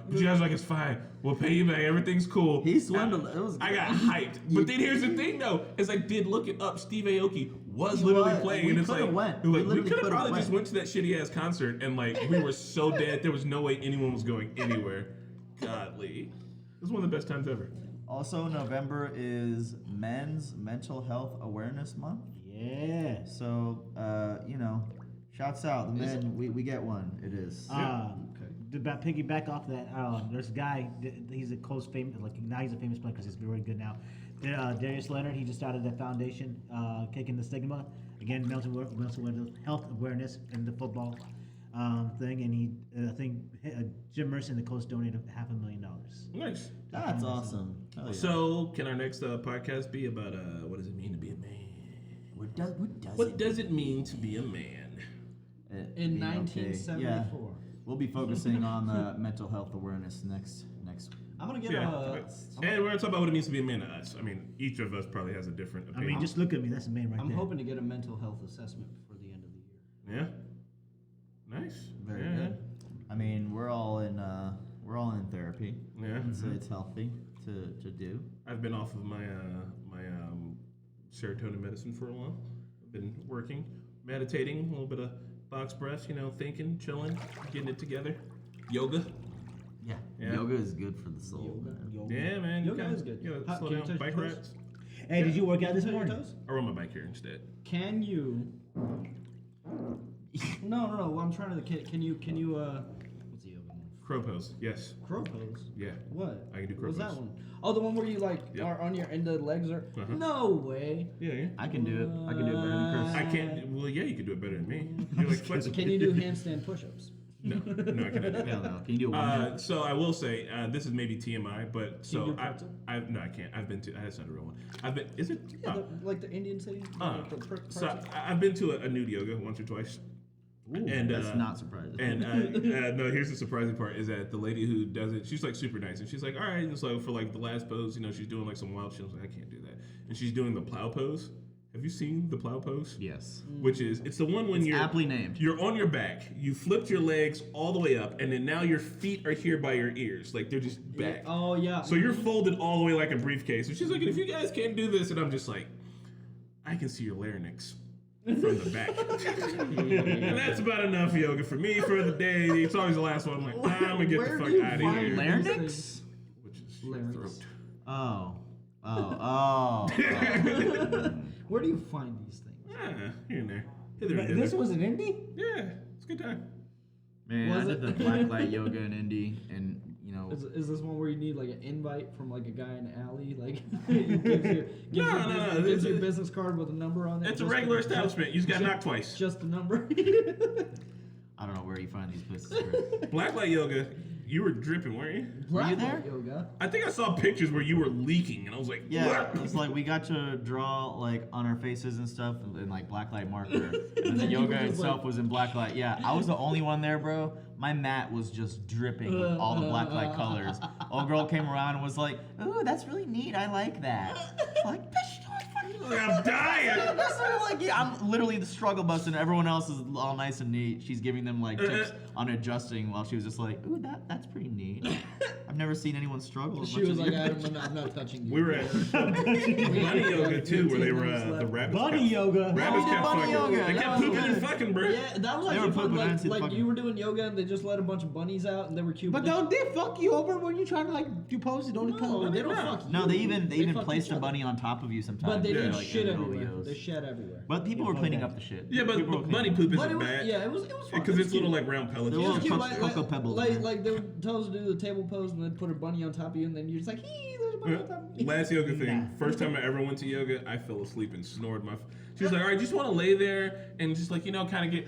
But you guys are like, it's fine. We'll pay you back. Everything's cool. He swindled. It was. I got hyped. But then here's the thing though, is I did look it up. Steve Aoki was literally was. playing. We And it's coulda like, went. we We could literally have coulda probably just went. went to that shitty ass concert and like, we were so dead. There was no way anyone was going anywhere. Godly. It was one of the best times ever. Also, November is Men's Mental Health Awareness Month. Yeah. So, shouts out the men. We get one. It is. To piggyback off that, there's a guy. He's a close famous. Like now he's a famous player because he's very good now. Darius Leonard. He just started that foundation, kicking the stigma. Again, mental health awareness in the football thing, and he I think Jim Mercer and the coach donated $500,000. Nice. That's awesome. Hell yeah. So, can our next podcast be about what does it mean to be a man? What does it mean to be a man? In Being okay. 1974. Yeah. We'll be focusing on the mental health awareness next. I'm gonna get Yeah. a. And we're gonna talk about what it means to be a man to us. I mean, each of us probably has a different I opinion. mean, just look at me. That's the man right I'm there. hoping to get a mental health assessment before the end of the year. Yeah. Nice. Very yeah. good. I mean, we're all in therapy. Yeah. So it's healthy to do. I've been off of my serotonin medicine for a while. I've been working, meditating, a little bit of box breaths, thinking, chilling, getting it together. Yoga. Yeah. Yoga is good for the soul. Man. Yeah, man. Yoga you is good. You How- slow can you down. touch Bike your toes? rides. Hey, did you work out this Touch your morning? toes? I rode my bike here instead. Can you? No. I'm trying to. Can you? What's the yoga one? Crow pose. Yes. Crow pose. Yeah. What? I can do crow What's that pose. one? Oh, the one where you like Yep. are on your and the legs are. Uh-huh. No way. Yeah. I can do it. I can do it better than Chris. I can't. Well, yeah, you can do it better than me. You're like flexible. Can you do handstand push-ups? No, I cannot do that. Hell no. Can you do one? So I will say this is maybe TMI, but Can you do I pretzel? no, I can't. I've been to. That's not a real one. I've been. Is it? Yeah, like the Indian city. Like the So pretzel? I've been to a nude yoga once or twice. And That's not surprising. And no, here's the surprising part is that the lady who does it, she's like super nice, and she's like, all right, and so for like the last pose, she's doing like some wild shit. I was like, I can't do that, and she's doing the plow pose. Have you seen the plow pose? Yes. Which is it's the one when you're Aptly named. You're on your back, you flipped your legs all the way up, and then now your feet are here by your ears, like they're just back. Oh yeah. So you're folded all the way like a briefcase. And she's like, if you guys can't do this, and I'm just like, I can see your larynx from the back. And that's about enough yoga for me for the day. It's always the last one. I'm like, I'm gonna get Where the do fuck you out of find here. Larynx? Which is your Larynx. throat. Oh. Where do you find these things? Here and there. Hither and This thither. was an indie? Yeah, it's a good time. Man, Was I did it? the blacklight yoga in Indy, and Is this one where you need like an invite from like a guy in the alley? Like he gives you a business card with a number on it. It's a just regular establishment. You just got knocked twice. Just a number. I don't know where you find these places. Chris. Blacklight yoga, you were dripping, weren't you? Were you Blacklight there? Yoga. I think I saw pictures where you were leaking, and I was like, Yeah, "What?" it's like we got to draw like on our faces and stuff in like blacklight marker. And the yoga itself was in blacklight. Yeah, I was the only one there, bro. My mat was just dripping with all the blacklight colors. Old girl came around and was like, "Ooh, that's really neat. I like that." It's like, bitch, don't I'm dying. That's sort of like, yeah, I'm literally the struggle bus, and everyone else is all nice and neat. She's giving them like tips on adjusting, while she was just like, "Ooh, that's pretty neat." I've never seen anyone struggle. As She much was as like, you. I'm not touching you. We were at bunny yoga too, where they were the rabbits. Bunny kept, yoga. Rabbits Oh, kept bunny fucking. yoga. They That kept was pooping good. and fucking, bro. Yeah, that was They were actually fun. pooping and Like, shit like fucking- you were doing yoga and they just let a bunch of bunnies out and they were cute. But don't they fuck you over when you try to like do poses? Don't No, they don't No. fuck you. No, they even fuck placed each a other. bunny on top of you sometimes. But they Yeah. didn't like, shit in the everywhere. videos. They shed everywhere. But people were cleaning up the shit. Yeah, but People were bunny cleaning- poop But isn't it was, bad. yeah, it was fun. Because It was it's little cute. like round pellets. They're It was little cute, Cocoa- Cocoa Pebbles, man. like they would tell us to do the table pose and then put a bunny on top of you and then you're just like, hey, there's a bunny on top of me. Last yoga thing. Nah. First time I ever went to yoga, I fell asleep and snored my. She was like, "All right, just want to lay there and just like kind of get."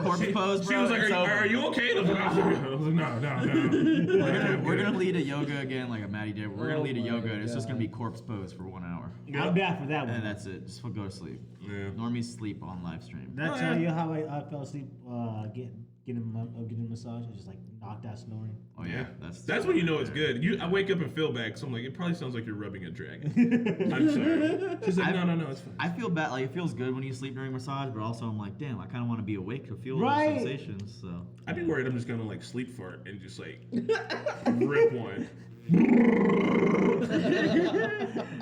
Corpse pose, bro. She was like, it's over. are you okay?" I was like, no. We're gonna lead a yoga again, like a Maddie did. We're gonna Oh lead a my yoga, and it's just gonna God. be corpse pose for 1 hour, I'm down for that and one. that's it. Just go to sleep. Yeah. Normies sleep on live stream. Did I Oh, tell yeah. you how I fell asleep getting a massage? I just like knocked out snoring. Oh yeah, That's when you know it's good. I wake up and feel back, so I'm like, it probably sounds like you're rubbing a dragon. I'm sorry. She's like, no, it's fine. I feel bad. Like it feels good when you sleep during massage, but also I'm like, damn, I kind of want to be awake to feel Right. those sensations. So I'd be worried I'm just gonna like sleep fart and just like rip one.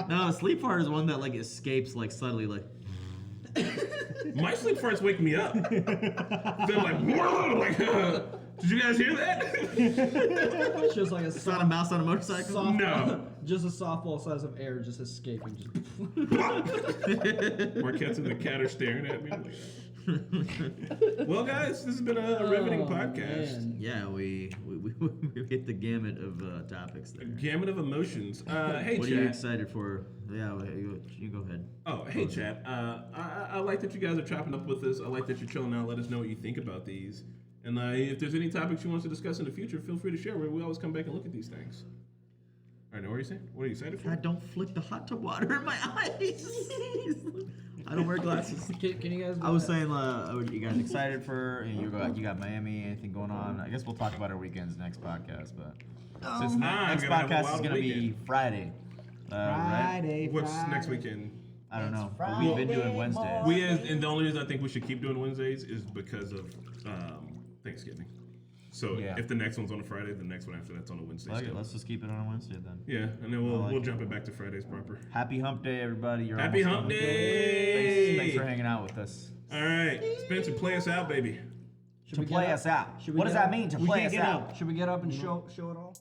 no, sleep fart is one that like escapes like subtly, like. My sleep farts wake me up. They're like, whoa, like, did you guys hear that? It's just like a It's not a mouse on a motorcycle. soft, No. just a softball size of air just escaping. Just Marquette's and the cat are staring at me. Like, well, guys, this has been a riveting podcast. man. Yeah, we hit the gamut of topics there. Gamut of emotions. Hey, What are you chat. excited for? Yeah, you go ahead. Oh, hey, chat. I like that you guys are chopping up with us. I like that you're chilling out. Let us know what you think about these. And if there's any topics you want us to discuss in the future, feel free to share. We always come back and look at these things. All right, now what are you saying? What are you excited for? God, don't flick the hot tub water in my eyes. I don't wear glasses. Can you guys? I was saying, are you guys excited for? You got Miami? Anything going on? I guess we'll talk about our weekends next podcast. But since I'm next gonna have a podcast is wild gonna be weekend. Friday. Right? Friday. What's next weekend? I don't know. But we've been doing Wednesdays. And the only reason I think we should keep doing Wednesdays is because of Thanksgiving. So Yeah. if the next one's on a Friday, the next one after that's on a Wednesday. Okay, still. let's just keep it on a Wednesday then. Yeah, and then I like we'll it. jump it back to Fridays proper. Happy Hump Day, everybody! You're Happy almost Hump done. Day! Thanks for hanging out with us. All right, Spencer, play us out, baby. To play us out. Should we What does get that up? mean? To We play can't us get out. out. Should we get up and show it all?